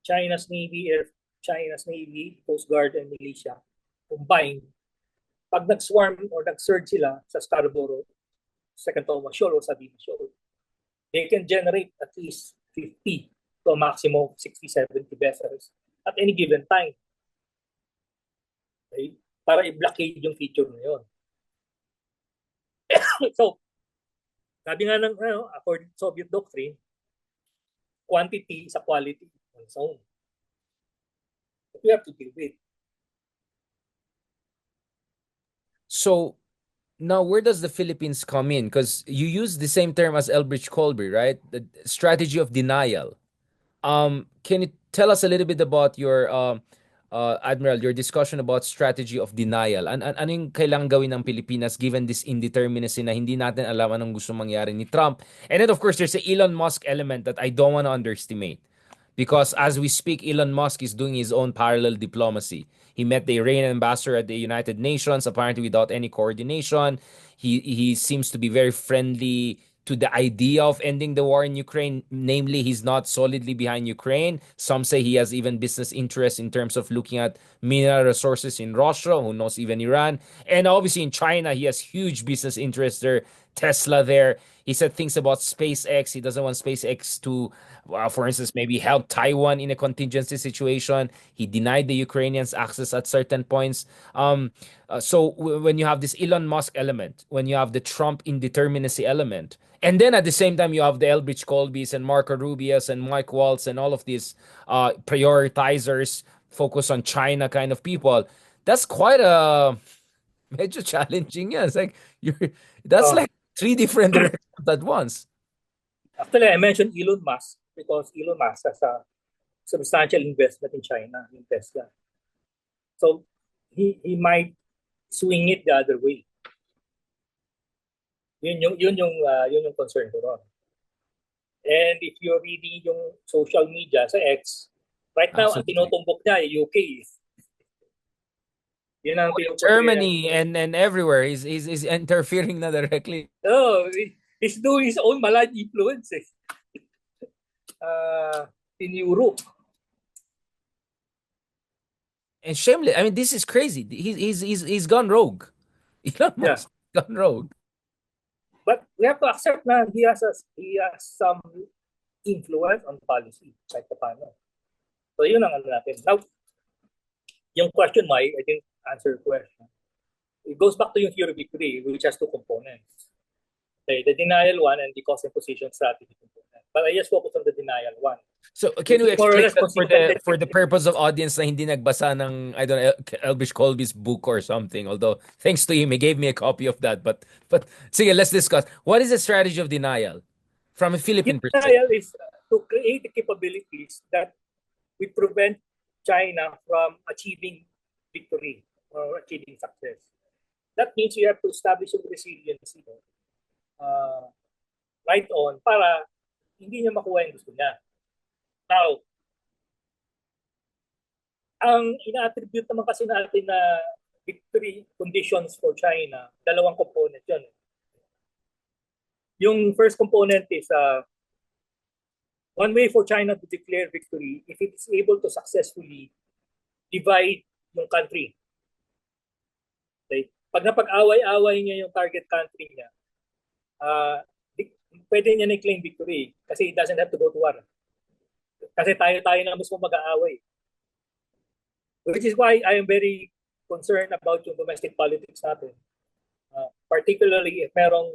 China's Navy, Coast Guard, and militia combined. Pag nag-swarm or nag-surge sila sa Scarborough, Second Thomas Shoal o Sabina Shoal, they can generate at least 50 to a maximum of 60, 70 vessels at any given time. Okay? Para i-blockade yung feature na yun. So, sabi nga ng, according to Soviet doctrine, quantity is a quality on its own. But we have to deal with. So now, where does the Philippines come in? Because you use the same term as Elbridge Colby, right? The strategy of denial. Can you tell us a little bit about your Admiral, your discussion about strategy of denial? Ano yung kailangan gawin ng Pilipinas given this indeterminacy na hindi natin alam anong gusto mangyari ni Trump? And then, of course, there's the Elon Musk element that I don't want to underestimate. Because as we speak, Elon Musk is doing his own parallel diplomacy. He met the Iranian ambassador at the United Nations, apparently without any coordination. He seems to be very friendly to the idea of ending the war in Ukraine. Namely, he's not solidly behind Ukraine. Some say he has even business interests in terms of looking at mineral resources in Russia, who knows, even Iran. And obviously in China, he has huge business interests there. Tesla there. He said things about SpaceX. He doesn't want SpaceX to, for instance, maybe help Taiwan in a contingency situation. He denied the Ukrainians access at certain points. So when you have this Elon Musk element, when you have the Trump indeterminacy element, and then at the same time you have the Elbridge Colbys and Marco Rubius and Mike Waltz and all of these prioritizers focus on China kind of people, that's quite a medyo challenging. Yeah, it's like that's like three different directions at once. Actually, I mentioned Elon Musk because Elon Musk has a substantial investment in China, in Tesla. So he might swing it the other way. Yun yung concern ko ron. And if you're reading yung social media sa X, right now, ang tinutumbok niya ay UK. Yun ang Germany and everywhere. He's interfering na directly. Oh, he's doing his own malign influence in Europe. And shameless. I mean, this is crazy. He's gone rogue. Elon Musk gone rogue. But we have to accept na he has some influence on policy kahit paano. So yun ang ano natin. Now, yung question mo, I didn't answer the question. It goes back to yung theory of victory, which has two components. Okay, the denial one and the cost imposition strategy component. But I just focus on the denial one, So can which you is more or explain less that consistent with for the purpose of audience na hindi nagbasa ng I don't know Elvish Colby's book or something? Although thanks to him, he gave me a copy of that. But sige, let's discuss. What is the strategy of denial from a Philippine perspective? denial is to create the capabilities that will prevent China from achieving victory or achieving success. That means you have to establish a resiliency right on para hindi niya makuha yung gusto niya. Now, ang ina-attribute naman kasi natin na victory conditions for China, dalawang component yun. Yung first component is one way for China to declare victory if it is able to successfully divide yung country. Okay? Pag napag-away-away niya yung target country niya, pwede niya na-claim victory kasi it doesn't have to go to war. Kasi tayo-tayo na mismo mag-aaway. Which is why I am very concerned about yung domestic politics natin. Particularly if merong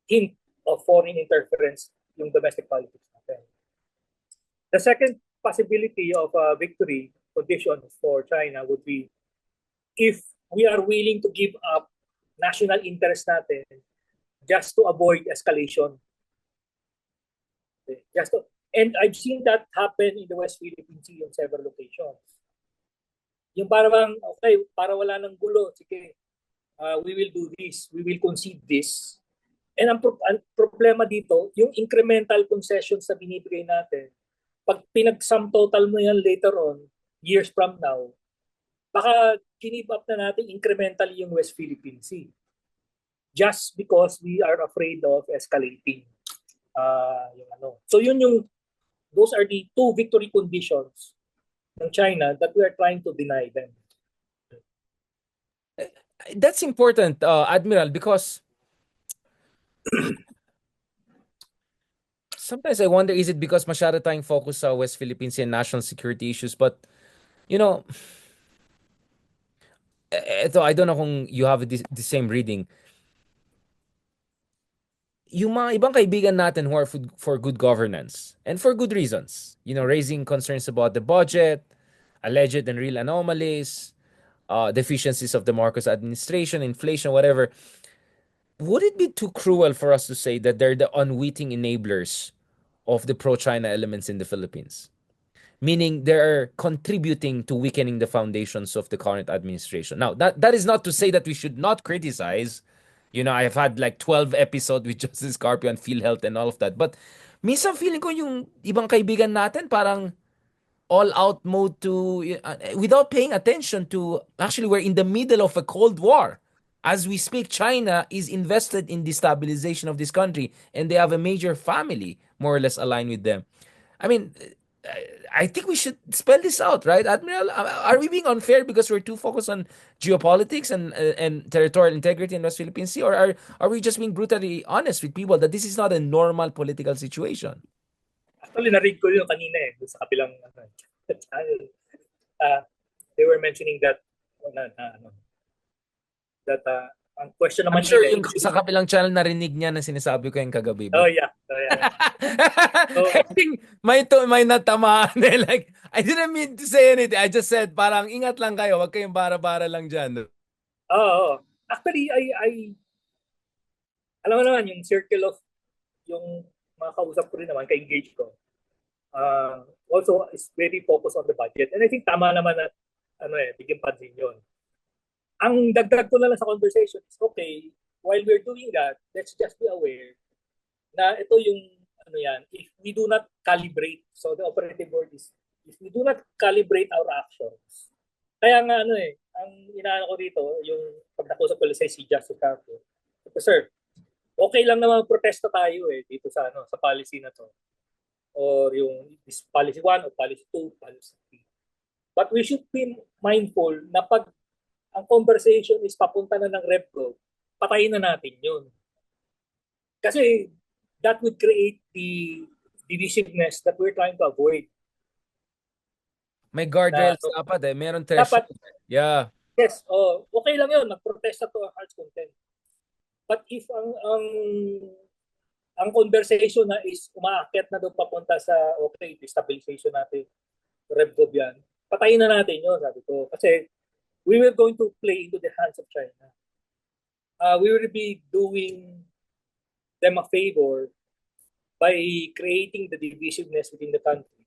hint of foreign interference yung domestic politics natin. The second possibility of victory conditions for China would be if we are willing to give up national interest natin just to avoid escalation. Okay. And I've seen that happen in the West Philippine Sea on several locations. Yung parang, okay, para wala ng gulo, sige, we will do this, we will concede this. And ang problema dito, yung incremental concessions na binibigay natin, pag pinag-sum total mo yan later on, years from now, baka kinip up na natin incrementally yung West Philippine Sea. Just because we are afraid of escalating. So those are the two victory conditions ng China that we are trying to deny them. That's important, Admiral, because sometimes I wonder, is it because masyado tayong focus sa West Philippines and national security issues? But, you know, ito, I don't know kung you have the same reading. Yung mga ibang kaibigan natin who are for good governance and for good reasons, raising concerns about the budget, alleged and real anomalies, deficiencies of the Marcos administration, inflation, whatever. Would it be too cruel for us to say that they're the unwitting enablers of the pro-China elements in the Philippines? Meaning they're contributing to weakening the foundations of the current administration. Now, that is not to say that we should not criticize. I've had like 12 episodes with Justice Carpio on PhilHealth and all of that. But minsan feeling ko yung ibang kaibigan natin parang all-out mode without paying attention to, actually, we're in the middle of a Cold War. As we speak, China is invested in destabilization of this country, and they have a major family, more or less, aligned with them. I mean, I think we should spell this out, right, Admiral? Are we being unfair because we're too focused on geopolitics and territorial integrity in West Philippine Sea, or are we just being brutally honest with people that this is not a normal political situation? Actually, na-read ko yun kanina sa kapilang they were mentioning that ang question naman I'm sure nila yung sa kapilang channel narinig niya na sinasabi ko yung kagabi. Oh yeah. I think may natamaan like, I didn't mean to say anything. I just said, parang ingat lang kayo. Wag kayong bara-bara lang dyan. Actually, alam mo naman, yung circle of yung mga kausap ko rin naman, ka-engage ko. Also is very focused on the budget. And I think tama naman na bigyan pansin yun. Ang dagdag ko na lang sa conversation is, okay, while we're doing that, let's just be aware na ito yung if we do not calibrate, so the operative word is, if we do not calibrate our actions. Kaya nga ang inaano ko dito, yung pag nakusap ko si Justice Carpio, sir, okay lang naman protesta tayo dito sa sa policy na to. Or yung this policy 1 or policy 2, policy 3. But we should be mindful na pag ang conversation is papunta na ng RevGov, patayin na natin yun. Kasi that would create the divisiveness that we're trying to avoid. May guardrails dapat Meron threshold. Yeah. Yes. Okay lang yun. Nagprotesta to a heart's content. But if ang conversation na is umaakyat na doon papunta sa okay, destabilization natin, RevGov yan, patayin na natin yun, sabi ko. Kasi we were going to play into the hands of China. We will be doing them a favor by creating the divisiveness within the country.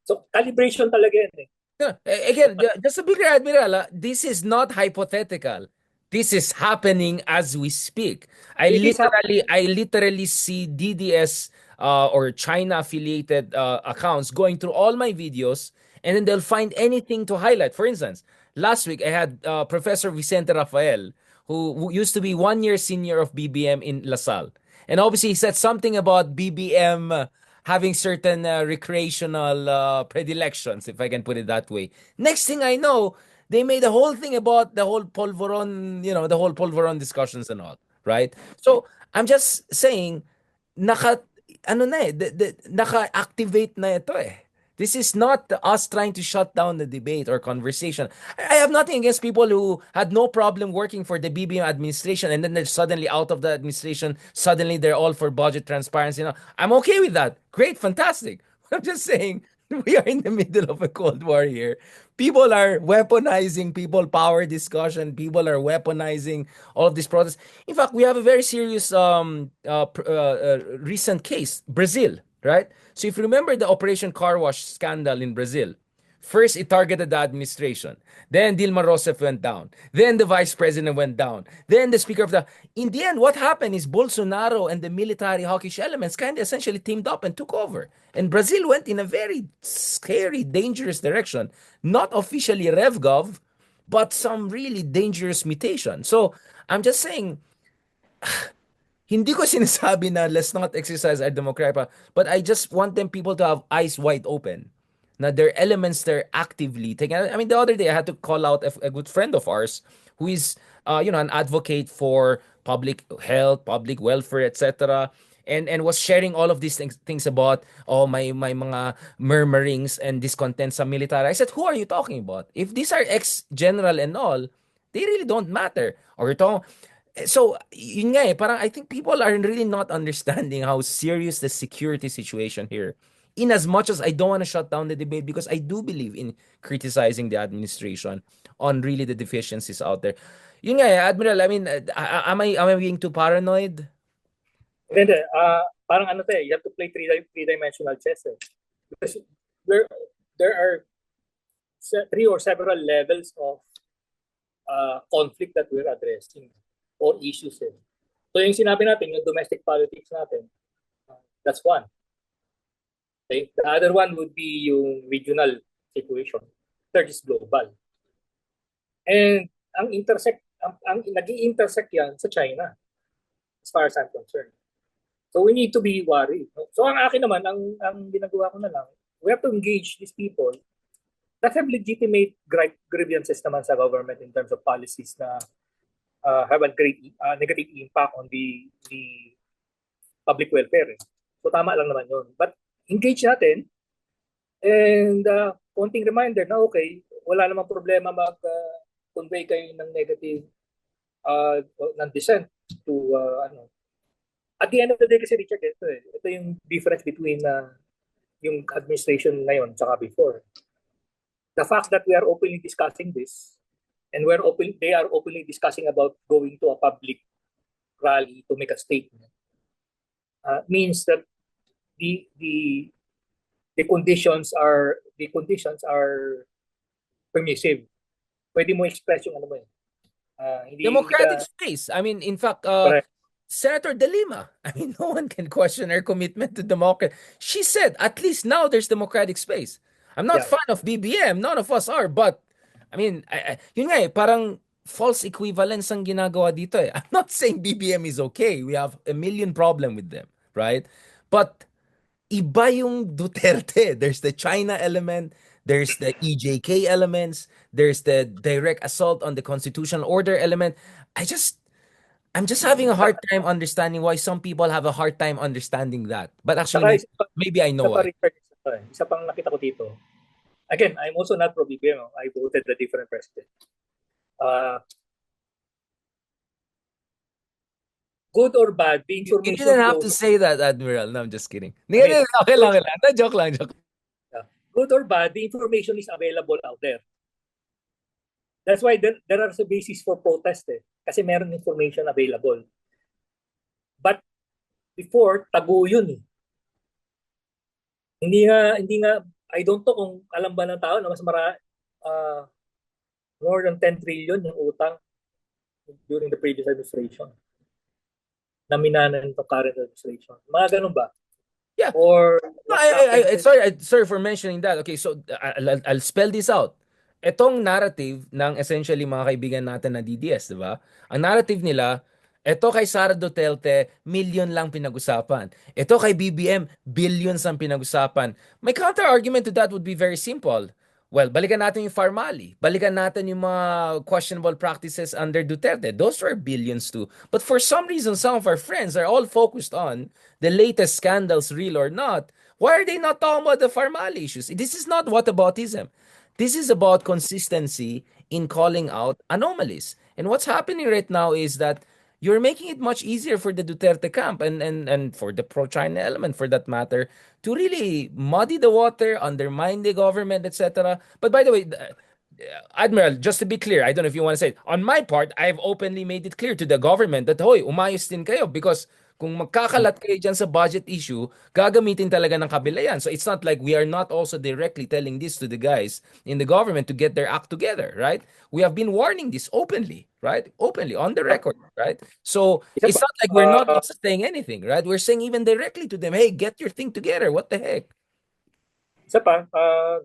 So, calibration talaga yan eh. Yeah, again, just to be clear, Admiral, this is not hypothetical. This is happening as we speak. It is happening. I literally see DDS or China affiliated accounts going through all my videos, and then they'll find anything to highlight. For instance, last week I had Professor Vicente Rafael, who used to be 1 year senior of BBM in LaSalle. And obviously, he said something about BBM having certain recreational predilections, if I can put it that way. Next thing I know, they made a whole thing about the whole polvoron, the whole polvoron discussions and all, right? So I'm just saying, naka, ano na eh, naka-activate na ito eh. This is not us trying to shut down the debate or conversation. I have nothing against people who had no problem working for the BBM administration and then they're suddenly out of the administration. Suddenly they're all for budget transparency. I'm okay with that. Great, fantastic. I'm just saying we are in the middle of a Cold War here. People are weaponizing people power discussion. People are weaponizing all of these protests. In fact, we have a very serious recent case, Brazil, right? So if you remember the Operation Car Wash scandal in Brazil, first it targeted the administration. Then Dilma Rousseff went down. Then the vice president went down. Then the speaker of the. In the end, what happened is Bolsonaro and the military hawkish elements kind of essentially teamed up and took over. And Brazil went in a very scary, dangerous direction. Not officially RevGov, but some really dangerous mutation. So I'm just saying, hindi ko sinasabi na let's not exercise our democracy, but I just want them people to have eyes wide open. Na there are elements they're actively taking. I mean, the other day I had to call out a good friend of ours who is, an advocate for public health, public welfare, etc. And was sharing all of these things about my mga murmurings and discontent sa military. I said, who are you talking about? If these are ex-general and all, they really don't matter. Or ito, so, yun nga eh, parang I think people are really not understanding how serious the security situation here. In as much as I don't want to shut down the debate because I do believe in criticizing the administration on really the deficiencies out there. Yun nga eh, Admiral, I mean, am I being too paranoid? Hindi, parang ano to eh, you have to play three-dimensional chess eh. Because there, there are three or several levels of conflict that we're addressing or issues eh. So yung sinabi natin, yung domestic politics natin, that's one. Okay? The other one would be yung regional situation. Third is global. And ang nag-i-intersect yan sa China as far as I'm concerned. So we need to be worried. No? So ang akin naman, ang ginagawa ko na lang, we have to engage these people that have legitimate grievances naman sa government in terms of policies na have a great negative impact on the public welfare. So tama lang naman yun. But engage natin and konting reminder na okay, wala namang problema mag-convey kayo ng negative ng dissent to at the end of the day kasi Richard, ito yung difference between yung administration ngayon saka before. The fact that we are openly discussing this and they are openly discussing about going to a public rally to make a statement means that the conditions are permissive. Pwede mo express yung ano mo eh. Hindi Democratic ka space. I mean, in fact, correct. Senator De Lima, I mean, no one can question her commitment to democracy. She said, at least now there's democratic space. I'm not Yeah. fan of BBM, none of us are, but, I mean, yun nga eh, parang false equivalence ang ginagawa dito eh. I'm not saying BBM is okay. We have a million problem with them, right? But, iba yung Duterte. There's the China element, there's the EJK elements, there's the direct assault on the constitutional order element. I'm just having a hard time understanding why some people have a hard time understanding that. But actually, Saka maybe I know isa pa why. Richard, isa pang nakita ko dito. Again, I'm also not pro BBM. No? I voted a different president. Uh, good or bad, the You information didn't have to flows. say that, Admiral. No, I'm just kidding. I Hindi, mean, hindi, okay lang, good, okay lang. No, joke lang, joke. good or bad, the information is available out there. That's why there are the basis for protest eh. Kasi meron information available. But before, tago yun eh. Hindi nga, I don't know kung alam ba ng tao na uh, more than 10 trillion yung utang during the previous administration na minanan ng current administration. Mga ganun ba? Yeah. Or No, what happened since sorry for mentioning that. Okay, so I'll spell this out. Etong narrative ng essentially mga kaibigan natin na DDS, di ba? Ang narrative nila, eto kay Sara Duterte, million lang pinag-usapan. Eto kay BBM, billions ang pinag-usapan. My counter-argument to that would be very simple. Well, balikan natin yung Farmali. Balikan natin yung mga questionable practices under Duterte. Those were billions too. But for some reason, some of our friends are all focused on the latest scandals, real or not. Why are they not talking about the Farmali issues? This is not whataboutism. This is about consistency in calling out anomalies. And what's happening right now is that you're making it much easier for the Duterte camp and for the pro-China element for that matter to really muddy the water, undermine the government, etc. But by the way, Admiral, just to be clear, I don't know if you want to say it. On my part, I've openly made it clear to the government that, hoy, umayos din kayo because kung magkakalat kayo dyan sa budget issue, gagamitin talaga ng kabila yan. So it's not like we are not also directly telling this to the guys in the government to get their act together, right? We have been warning this openly, right? Openly, on the record, right? So isa it's pa, not like we're not also saying anything, right? We're saying even directly to them, hey, get your thing together. What the heck?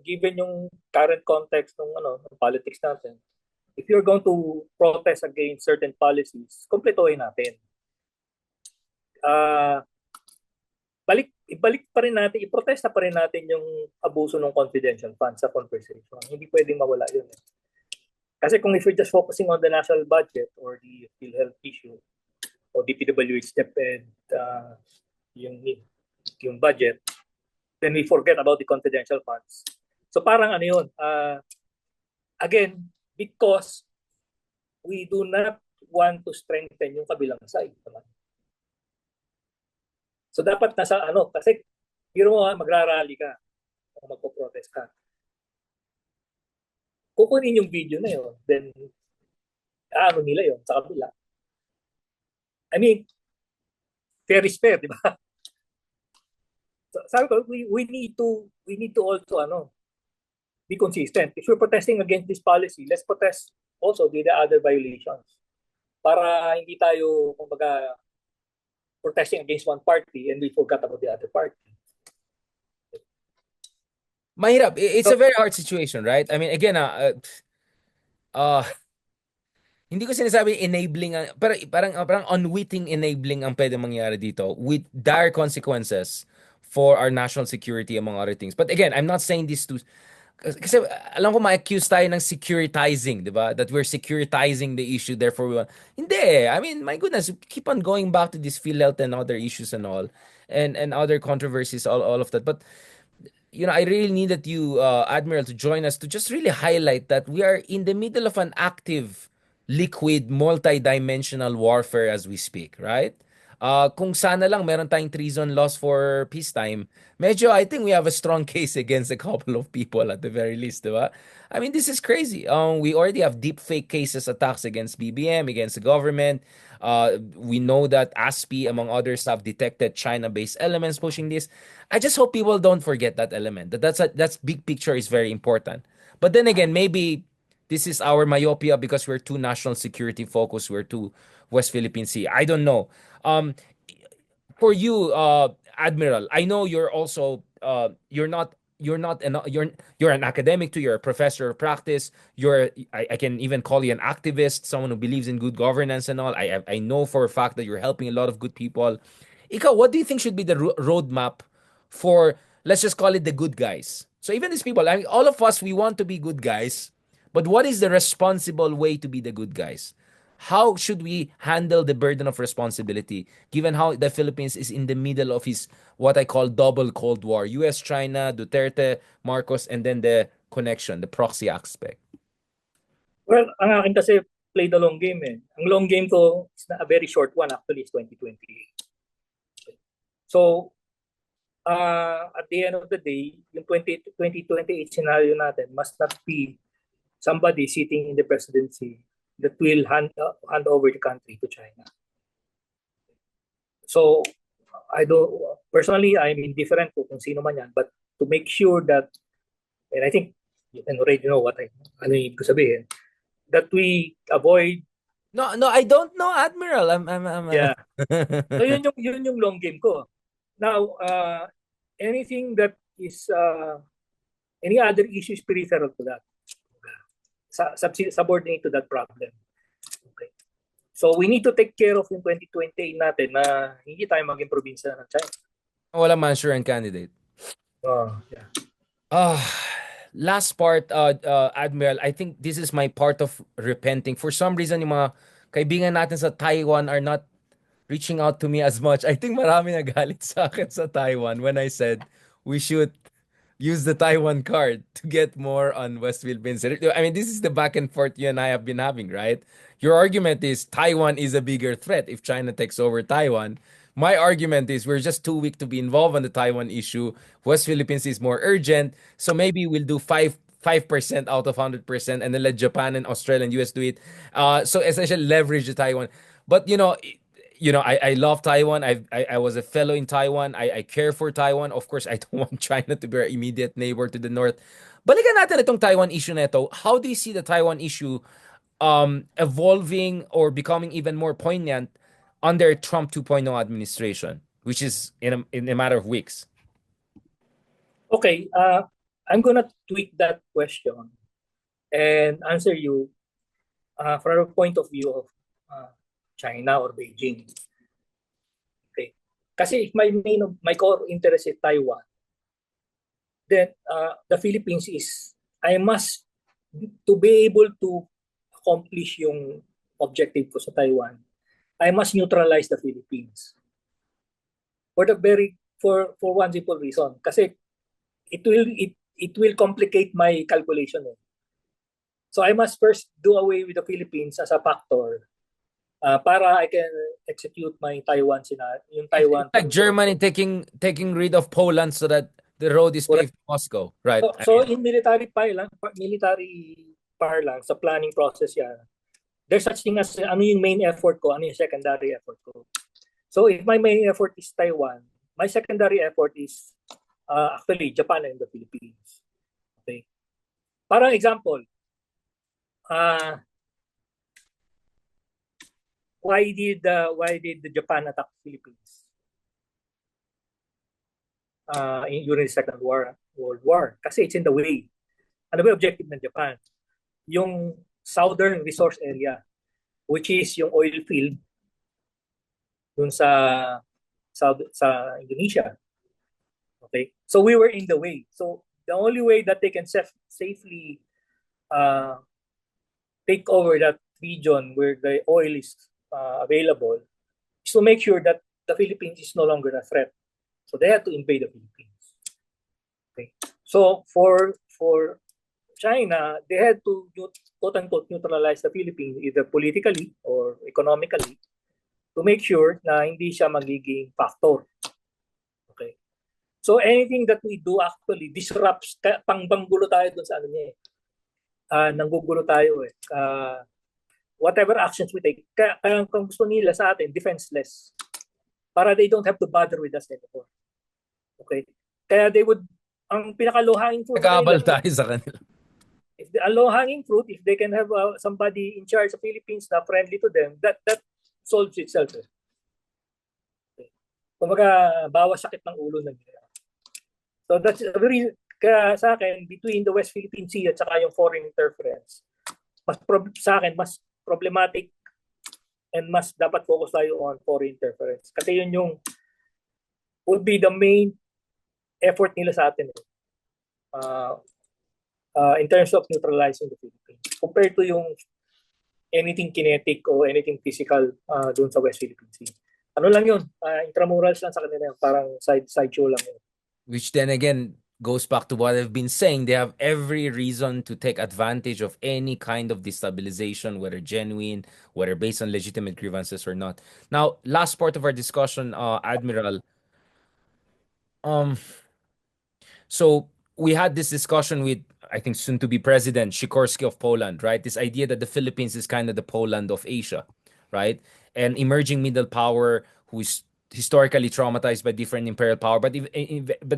given yung current context ng politics natin, if you're going to protest against certain policies, kumpletuhin natin. Uh, ibalik pa rin natin, iprotesta pa rin natin yung abuso ng confidential funds sa conversation. Hindi pwedeng mawala yun. Eh. Kasi kung if you're just focusing on the national budget or the PhilHealth issue or DPWH and yung, yung budget, then we forget about the confidential funds. So parang ano yun, again, because we do not want to strengthen yung kabilang side. So dapat nasa kasi biro mo magrarally ka o magpo-protest ka. Kukunin yung video na yun, then nila yun sa kabila. I mean, fair is fair, di ba? So, sabi ko, we need to also be consistent. If we're protesting against this policy, let's protest also the other violations. Para hindi tayo, kumbaga, protesting against one party and we forgot about the other party. Mahirap. It's a very hard situation, right? I mean, again, hindi ko sinasabi enabling, parang unwitting enabling ang pwede mangyari dito with dire consequences for our national security among other things. But again, I'm not saying this to kasi alam ko ma-accuse tayo ng securitizing, di ba? That we're securitizing the issue, therefore we want. Hindi. I mean, my goodness, keep on going back to this PhilHealth and other issues and all, and other controversies, all of that. But I really needed you, Admiral, to join us to just really highlight that we are in the middle of an active, liquid, multi-dimensional warfare as we speak, right? Kung sana lang meron tayong treason laws for peacetime, medyo I think we have a strong case against a couple of people at the very least, diba? I mean, this is crazy. We already have deep fake cases, attacks against BBM, against the government. We know that ASPI, among others, have detected China-based elements pushing this. I just hope people don't forget that element. That's big picture is very important. But then again, maybe this is our myopia because we're too national security focused. We're too West Philippine Sea. I don't know. Um, for you, Admiral, I know you're also you're an academic too. You're a professor of practice. I can even call you an activist, someone who believes in good governance and all. I know for a fact that you're helping a lot of good people. Ikaw, what do you think should be the roadmap for, let's just call it, the good guys? So even these people, I mean, all of us, we want to be good guys, but what is the responsible way to be the good guys? How should we handle the burden of responsibility given how the Philippines is in the middle of his what I call double Cold War, US, China, Duterte, Marcos, and then the connection, the proxy aspect? Well, ang akin kasi play the long game eh. Ang long game ko is a very short one actually is 2028. So, at the end of the day, yung 2028 scenario natin must not be somebody sitting in the presidency that will hand over the country to China. So, I don't, personally, I'm indifferent kung sino man yan, but to make sure that, and I think you can already know ano yung ibig ko sabihin, that we avoid, No, no, I don't know, Admiral. yeah. So yun yung long game ko. Now, anything that is, any other issues peripheral to that, subordinate to that problem. Okay. So we need to take care of yung 2028 natin na hindi tayo maging probinsya ng China. Walang Manchurian candidate. Yeah. Last part, Admiral, I think this is my part of repenting. For some reason, yung mga kaibigan natin sa Taiwan are not reaching out to me as much. I think marami nagalit sa akin sa Taiwan when I said we should use the Taiwan card to get more on West Philippines. I mean, this is the back and forth you and I have been having, right? Your argument is Taiwan is a bigger threat if China takes over Taiwan. My argument is we're just too weak to be involved on the Taiwan issue. West Philippines is more urgent, so maybe we'll do 5% out of 100%, and then let Japan and Australia and US do it. So essentially leverage the Taiwan. But I love Taiwan. I was a fellow in Taiwan. I care for Taiwan. Of course, I don't want China to be our immediate neighbor to the north. Balikan natin itong Taiwan issue na ito. How do you see the Taiwan issue evolving or becoming even more poignant under Trump 2.0 administration, which is in a matter of weeks? Okay, I'm gonna tweak that question and answer you from a point of view of China or Beijing. Okay, kasi if my core interest is Taiwan, then the Philippines is I must to be able to accomplish yung objective ko sa Taiwan. I must neutralize the Philippines for one simple reason. Kasi it will complicate my calculation. So I must first do away with the Philippines as a factor para I can execute my Taiwan scenario. Yung Taiwan. It's like Germany taking rid of Poland so that the road is paved to Moscow, right? So in military parlance, sa planning process yan, there's such thing as ano yung main effort ko, ano yung secondary effort ko. So if my main effort is Taiwan, my secondary effort is actually Japan and the Philippines. Okay. Parang example, why did the Japan attack the Philippines during the Second World War? Kasi it's in the way. Ano ba yung objective ng Japan? Yung southern resource area, which is yung oil field dun sa Indonesia. Okay? So we were in the way. So the only way that they can safely take over that region where the oil is available is to make sure that the Philippines is no longer a threat. So they had to invade the Philippines. Okay. So for China, they had to quote-unquote neutralize the Philippines either politically or economically to make sure na hindi siya magiging factor. Okay. So anything that we do actually disrupts, pangbanggulo tayo dun sa ano niya nanggugulo tayo whatever actions we take, kaya kung gusto nila sa atin, defenseless. Para they don't have to bother with us anymore. Okay? Kaya they would, ang pinaka-low-hanging fruit Nag-aabal tayo sa kanila. Ang low-hanging fruit, if they can have somebody in charge of Philippines na friendly to them, that solves itself. Okay. Kumbaga, bawas sakit ng ulo na nila. So that's a very, kaya sa akin, between the West Philippine Sea at saka yung foreign interference, sa akin, mas problematic and mas dapat focus tayo on foreign interference. Kasi yun yung would be the main effort nila sa atin in terms of neutralizing the Philippines compared to yung anything kinetic or anything physical doon sa West Philippine Sea. Ano lang yun, intramurals lang sa kanila, parang side show lang yun. Which then again, goes back to what I've been saying. They have every reason to take advantage of any kind of destabilization, whether genuine, whether based on legitimate grievances or not. Now, last part of our discussion, Admiral. Um, So we had this discussion with, I think, soon to be President Sikorski of Poland, right? This idea that the Philippines is kind of the Poland of Asia, right? An emerging middle power who is historically traumatized by different imperial power, but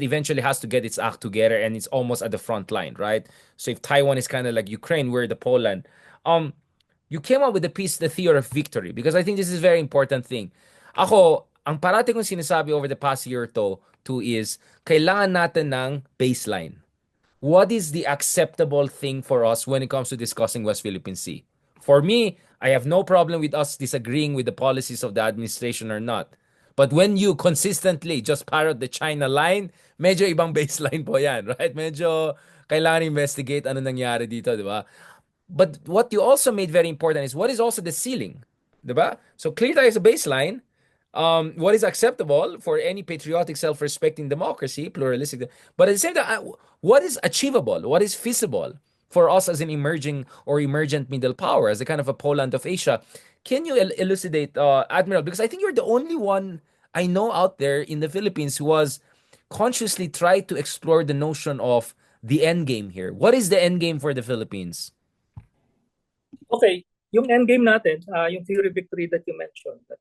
eventually has to get its act together, and it's almost at the front line, right? So if Taiwan is kind of like Ukraine, we're the Poland. Um, you came up with the piece, the theory of victory, because I think this is a very important thing. Ako, ang parati kong sinasabi over the past year or two is, kailangan natin ng baseline. What is the acceptable thing for us when it comes to discussing West Philippine Sea? For me, I have no problem with us disagreeing with the policies of the administration or not. But when you consistently just parrot the China line, medyo ibang baseline po yan, right? Medyo kailangan investigate ano nangyari dito, di ba? But what you also made very important is what is also the ceiling, diba? So clear tayo sa baseline. What is acceptable for any patriotic, self-respecting democracy, pluralistic, but at the same time, what is achievable? What is feasible for us as an emerging or emergent middle power, as a kind of a Poland of Asia? Can you elucidate, Admiral? Because I think you're the only one I know out there in the Philippines who was consciously tried to explore the notion of the end game here. What is the end game for the Philippines? Okay, yung end game natin, yung theory victory that you mentioned, that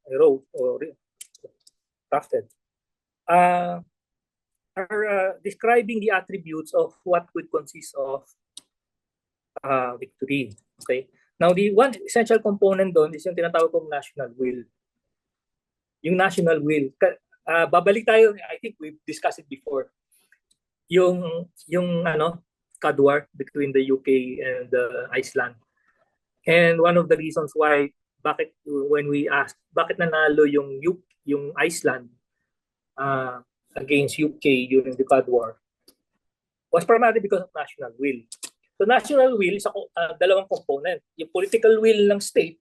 I wrote or drafted, uh, are describing the attributes of what would consist of victory. Okay. Now, the one essential component doon is yung tinatawag kong national will. Yung national will. Babalik tayo, I think we've discussed it before. Yung Cod War between the UK and Iceland. And one of the reasons why bakit when we asked bakit nanalo yung Iceland against UK during the Cod War was primarily because of national will. So national will is dalawang component, yung political will ng state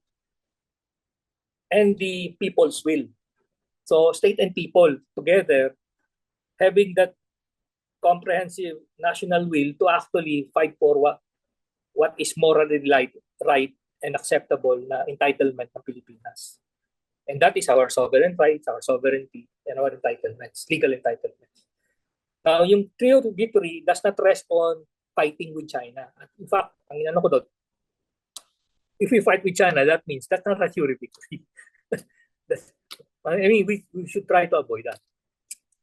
and the people's will. So state and people together having that comprehensive national will to actually fight for what is morally right and acceptable na entitlement ng Pilipinas. And that is our sovereign rights, our sovereignty, and our entitlements, legal entitlements. Now, yung true victory does not rest on fighting with China. In fact, ang inano ko doon, if we fight with China, that means that's not a theory victory. I mean, we should try to avoid that.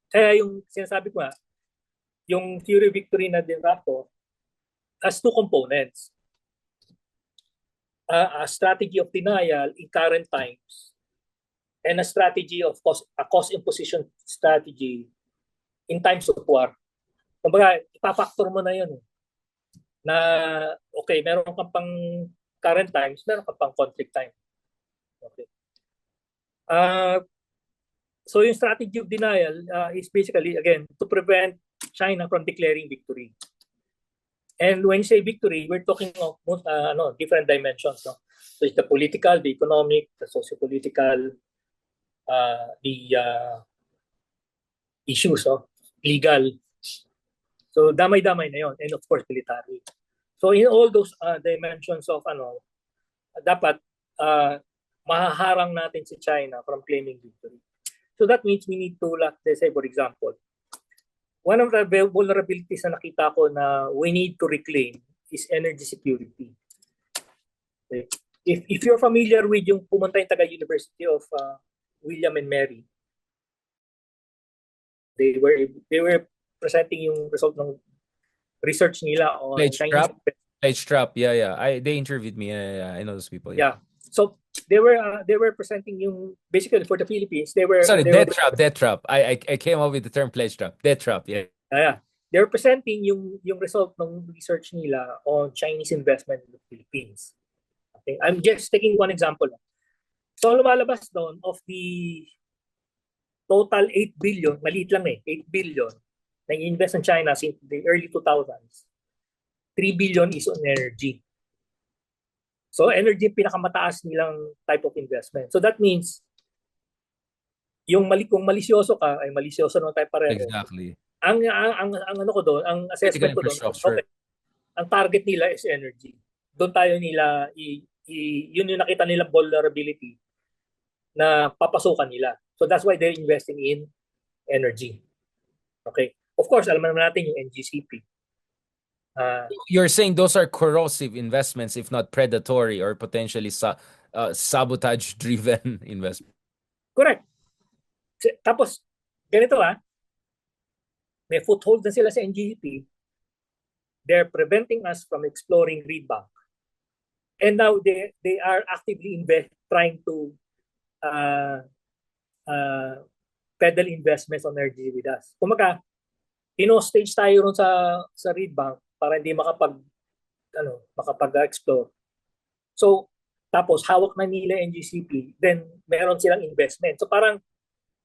Kaya yung sinasabi ko nga, yung theory victory na dinrap ko has two components. A strategy of denial in current times and a strategy of cost imposition strategy in times of war. Kumbaga, ipafactor mo na yun. Na, okay, meron kang pang current times, meron kang pang conflict time. Okay. So yung strategy of denial is basically, again, to prevent China from declaring victory. And when you say victory, we're talking of different dimensions. No? So it's the political, the economic, the socio-political, the issues of legal. So damay-damay na yon, and of course military. So in all those dimensions of dapat mahaharang natin si China from claiming victory. So that means we need to, let's say for example, one of the vulnerabilities na nakita ko na we need to reclaim is energy security. Okay. If you're familiar with yung pumunta yung taga University of William and Mary, they were presenting yung result ng research nila on Chinese. Pledge trap, yeah. They interviewed me. Yeah, I know those people. Yeah. So they were presenting yung basically for the Philippines. Debt trap. I came up with the term pledge trap. Debt trap, yeah. Yeah. They were presenting yung result ng research nila on Chinese investment in the Philippines. Okay. I'm just taking one example. So lumalabas doon of the total 8 billion, maliit lang 8 billion na invest ng China since the early 2000s. 3 billion is on energy. So energy pinakamataas nilang type of investment. So that means kung malisyoso ka, ay malisyoso naman tayo pareho. Exactly. ang ano ko doon, ang Critical assessment ko doon, infrastructure. okay, ang target nila is energy. Doon tayo nila yun yung nakita nila vulnerability na papasukan nila. So that's why they're investing in energy. Okay. Of course, alam naman natin yung NGCP. You're saying those are corrosive investments, if not predatory or potentially sabotage-driven investments. Correct. Tapos, ganito may foothold na sila sa NGCP. They're preventing us from exploring Reed Bank. And now they are actively trying to uh, uh, peddle investments on energy with us. Kumaga, stage tayo ron sa Reed Bank para hindi makapag-explore. So, tapos hawak na nila NGCP, then meron silang investment. So parang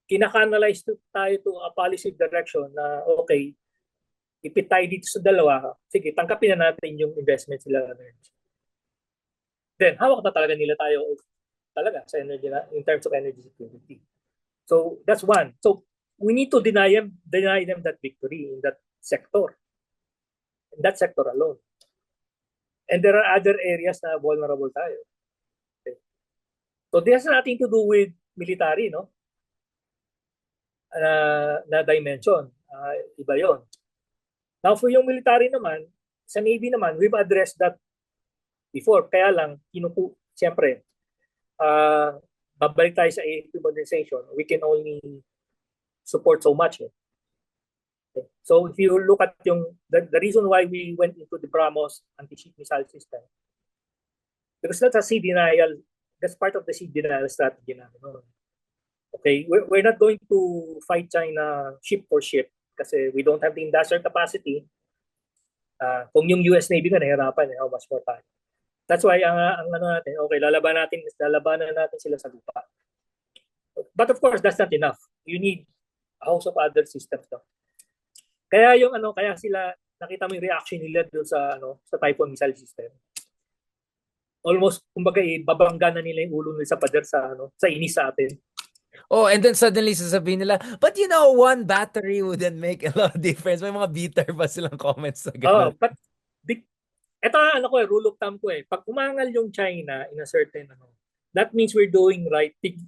kinakanalize tayo to a policy direction na okay, ipit tayo dito sa dalawa, sige, tangkapin na natin yung investment sila ng energy. Then, hawak na talaga nila tayo talaga sa energy in terms of energy security. So, that's one. So, we need to deny them that victory in that sector. In that sector alone. And there are other areas na vulnerable tayo. Okay. So, this has nothing to do with military, no? Na dimension. Iba yon. Now, for yung military naman, sa Navy naman, we've addressed that before. Kaya lang, siyempre, babalik tayo sa AFP modernization. We can only support so much. Okay. So, if you look at the reason why we went into the BrahMos anti-ship missile system, because that's a sea denial, that's part of the sea denial strategy namin. Okay, we're not going to fight China ship for ship kasi we don't have the industrial capacity. Kung yung US Navy nga nahirapan, how much more time? That's why ang ano natin, okay, lalabanan natin sila sa lupa. But of course, that's not enough. You need a host of other systems. No? Kaya kaya sila nakita mo yung reaction nila doon sa Typhoon missile system. Almost kumbaga babangga na nila yung ulo nila sa pader sa inis sa atin. Oh, and then suddenly sasabihin nila, but one battery wouldn't make a lot of difference. May mga bitter ba silang comments sa ganun? But ito rule of thumb ko Pag umangal yung China in a certain that means we're doing right thing.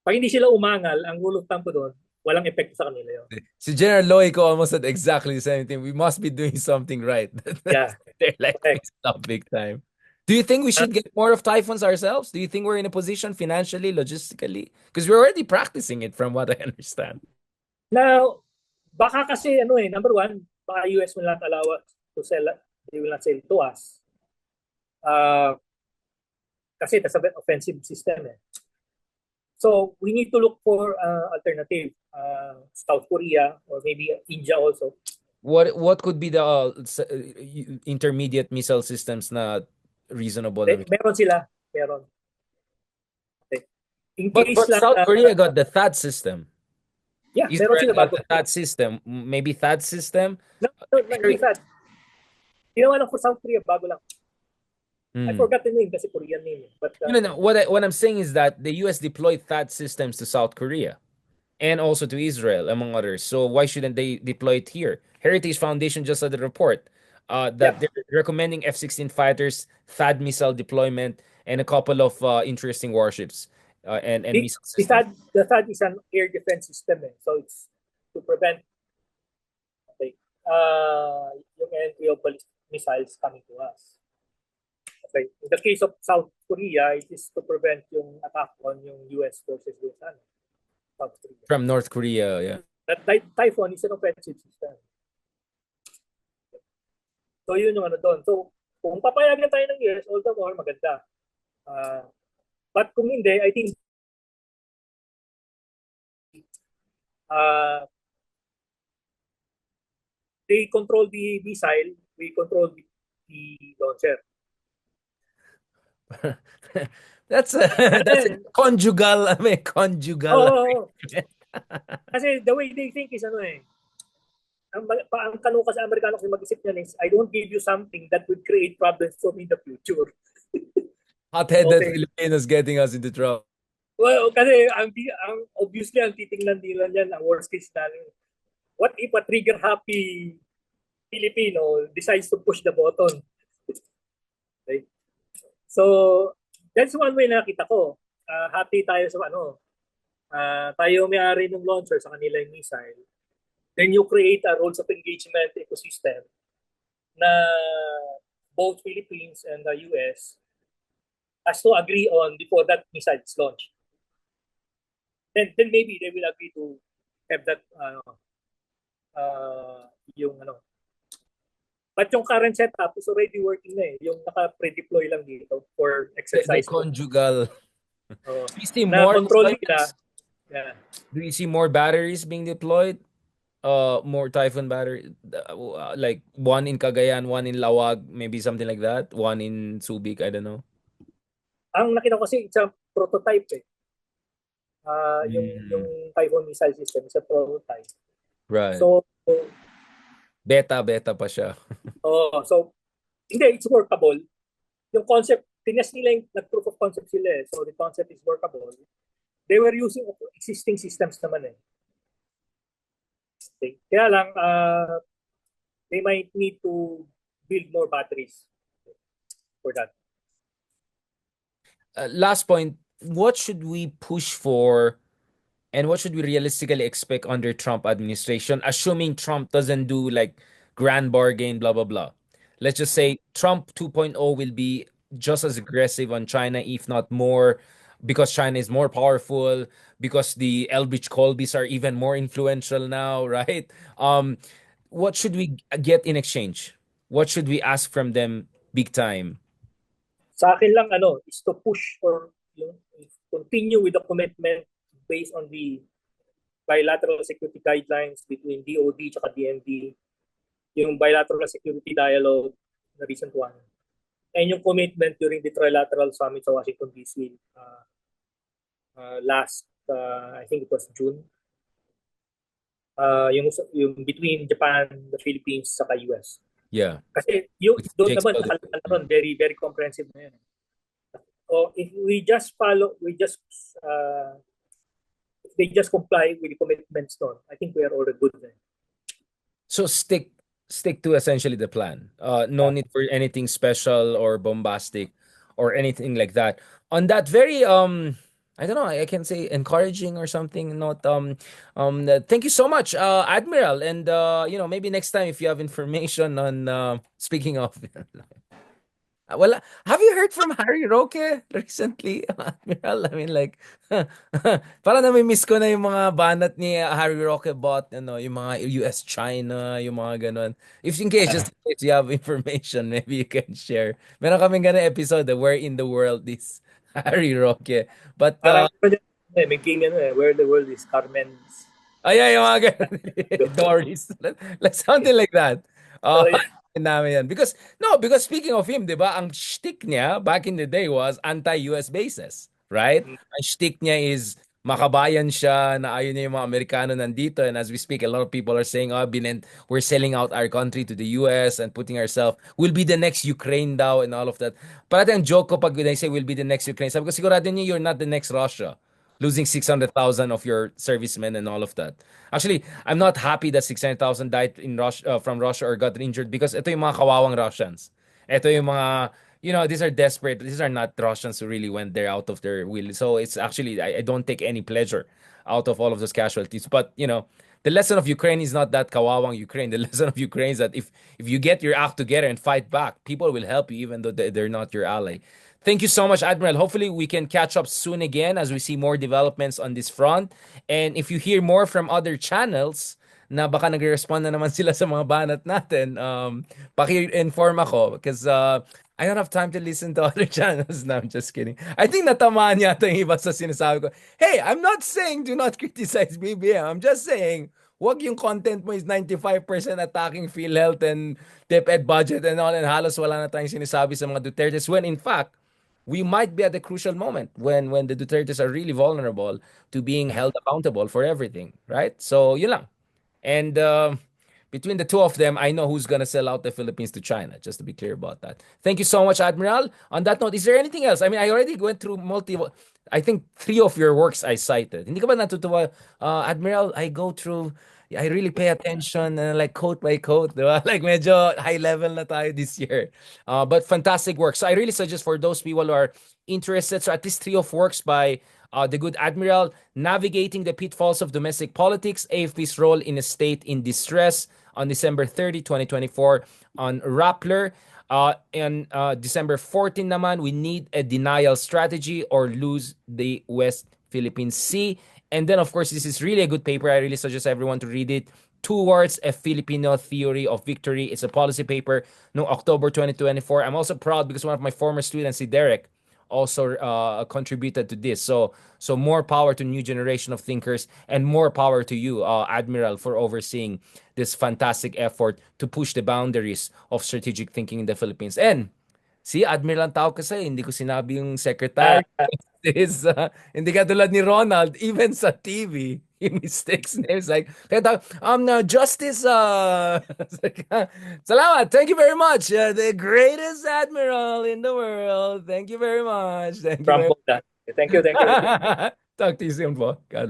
Pag hindi sila umangal, ang rule of thumb ko doon, walang epekto sa kanila yun. Si General Loico almost said exactly the same thing. We must be doing something right. Yeah. They're like pissed off big time. Do you think we should get more of typhoons ourselves? Do you think we're in a position financially, logistically? Because we're already practicing it from what I understand. Now, baka kasi number one, baka US will not allow us to sell, they will not sell to us. Kasi that's an offensive system So we need to look for alternative. South Korea or maybe India also. What could be the intermediate missile systems na reasonable? Meron sila. Meron. Okay. But South Korea got the THAAD system. Yeah, Israel meron sila got bago. the THAAD system. Maybe THAAD system? No, hindi THAAD. Ginawa lang for South Korea, bago lang. I forgot the name kasi Korean name. But, no. What I'm saying is that the US deployed THAAD systems to South Korea and also to Israel, among others. So why shouldn't they deploy it here? Heritage Foundation just had a report that they're recommending F-16 fighters, THAAD missile deployment, and a couple of interesting warships and missile systems. The THAAD is an air defense system so it's to prevent yung entry of ballistic missiles coming to us. Okay. In the case of South Korea, it is to prevent yung attack on yung US forces doon sa South Korea. From North Korea, yeah. That Typhoon is an offensive system. So yun yung doon. So kung papayagan tayo ng US, all the more maganda. But kung hindi, I think they control the missile, we control the launcher. That's a conjugal, Kasi the way they think is ang tanong kasi Amerikano kasi mag-isip niyan is, I don't give you something that would create problems for me in the future. Hot-headed Filipinos getting us into trouble. Well, kasi obviously ang titingnan nila niyan ang worst case scenario. what if a trigger happy Filipino decides to push the button? Okay? So, that's one way na nakita ko. Happy tayo sa ano, tayo may-ari ng launcher sa kanilang missile. Then you create a rules of engagement ecosystem na both Philippines and the US has to agree on before that missile is launched. Then maybe they will agree to have that yung ano. But yung current setup is already working na eh. Yung naka-pre-deploy lang dito for The exercise. conjugal. Uh, Do you see na more control nila. deployments? Yeah. Do you see more batteries being deployed? More Typhoon battery, like one in Cagayan, one in Lawag, maybe something like that. One in Subic, I don't know. Ang nakita ko kasi it's a prototype eh. Yung Mm, Typhoon missile system is a prototype. right. So, Beta pa siya. so hindi, it's workable. Yung concept, tinest nila yung nag-proof of concept sila eh. So the concept is workable. They were using existing systems naman eh. Okay. Kaya lang, they might need to build more batteries for that. Last point, what should we push for and what should we realistically expect under Trump administration, assuming Trump doesn't do like grand bargain, blah, blah, blah. Let's just say Trump 2.0 will be just as aggressive on China, if not more, because China is more powerful, because the Elbridge Colbys are even more influential now, right? What should we get in exchange? What should we ask from them big time? Sa akin lang, is to push or continue with the commitment based on the bilateral security guidelines between DOD at DND, yung bilateral security dialogue, the recent one, and yung commitment during the trilateral summit sa Washington, D.C. Last, I think it was June, yung between Japan, the Philippines, sa US. Yeah. Kasi yung With doon naman, geopolitics. nakalala naman, very, very comprehensive na yun. So if we just follow, if they just comply with the commitments doon, I think we are all good then. So stick to essentially the plan. No Yeah. need for anything special or bombastic or anything like that. On that very I don't know, I can say encouraging or something. Not thank you so much, Admiral. And maybe next time if you have information on speaking of well, have you heard from Harry Roque recently, Admiral? I mean, like, parang nami-miss ko na yung mga banat ni Harry Roque bot, yung mga US-China, yung mga ganon. If in case, just in case you have information, maybe you can share. Meron kaming ganun episode, Where in the World is Harry Roque? But, Parang may game yan Where the World is Carmen's. ay, yung mga ganun. Doris. Like something like that. So, Uh, yeah. namin yan. Because speaking of him, di ba, ang shtick niya back in the day was anti-US bases, right? Ang shtick niya is makabayan siya, na ayun niya yung mga Amerikano nandito. And as we speak, a lot of people are saying, we're selling out our country to the US and putting ourselves, we'll be the next Ukraine daw and all of that. Parati ang joke ko pag they say we'll be the next Ukraine. Sabi ko, sigurado niyo you're not the next Russia losing 600,000 of your servicemen and all of that. Actually, I'm not happy that 600,000 died in Russia, from Russia or got injured because ito yung mga kawawang Russians. Ito yung mga, these are desperate. These are not Russians who really went there out of their will. So it's actually, I don't take any pleasure out of all of those casualties. But, the lesson of Ukraine is not that kawawang Ukraine. The lesson of Ukraine is that if you get your act together and fight back, people will help you even though they're not your ally. Thank you so much, Admiral. Hopefully, we can catch up soon again as we see more developments on this front. And if you hear more from other channels, na baka nagre-respond na naman sila sa mga banat natin, paki-inform ako because I don't have time to listen to other channels. No, I'm just kidding. I think natamaan yata yung iba sa sinasabi ko. Hey, I'm not saying do not criticize BBM. I'm just saying, wag yung content mo is 95% attacking PhilHealth and DepEd budget and all, and halos wala na tayong sinasabi sa mga Dutertes when in fact, we might be at a crucial moment when the Dutertes are really vulnerable to being held accountable for everything, right? So, yun lang. And between the two of them, I know who's gonna sell out the Philippines to China, just to be clear about that. Thank you so much, Admiral. On that note, is there anything else? I mean, I already went through I think three of your works I cited. Hindi ka ba natutuwa, Admiral? I go through I really pay attention like quote by quote, di ba? Like medyo high level na tayo this year. But fantastic work. So I really suggest for those people who are interested, so at least three of works by the good admiral, Navigating the Pitfalls of Domestic Politics, AFP's Role in a State in Distress on December 30, 2024 on Rappler. And December 14 naman, We Need a Denial Strategy or Lose the West Philippine Sea. And then, of course, this is really a good paper. I really suggest everyone to read it. Towards a Filipino Theory of Victory. It's a policy paper no October 2024. I'm also proud because one of my former students, si Derek, also contributed to this. So more power to new generation of thinkers and more power to you, Admiral, for overseeing this fantastic effort to push the boundaries of strategic thinking in the Philippines. And si Admiral ang tao kasi, hindi ko sinabi yung Ah, secretary. Hindi ka tulad ni Ronald, even sa TV, he mistakes names like, Justice, salamat, thank you very much, the greatest admiral in the world, thank you very much, thank you from very Poland. Thank you, thank you. much. Talk to you soon po. God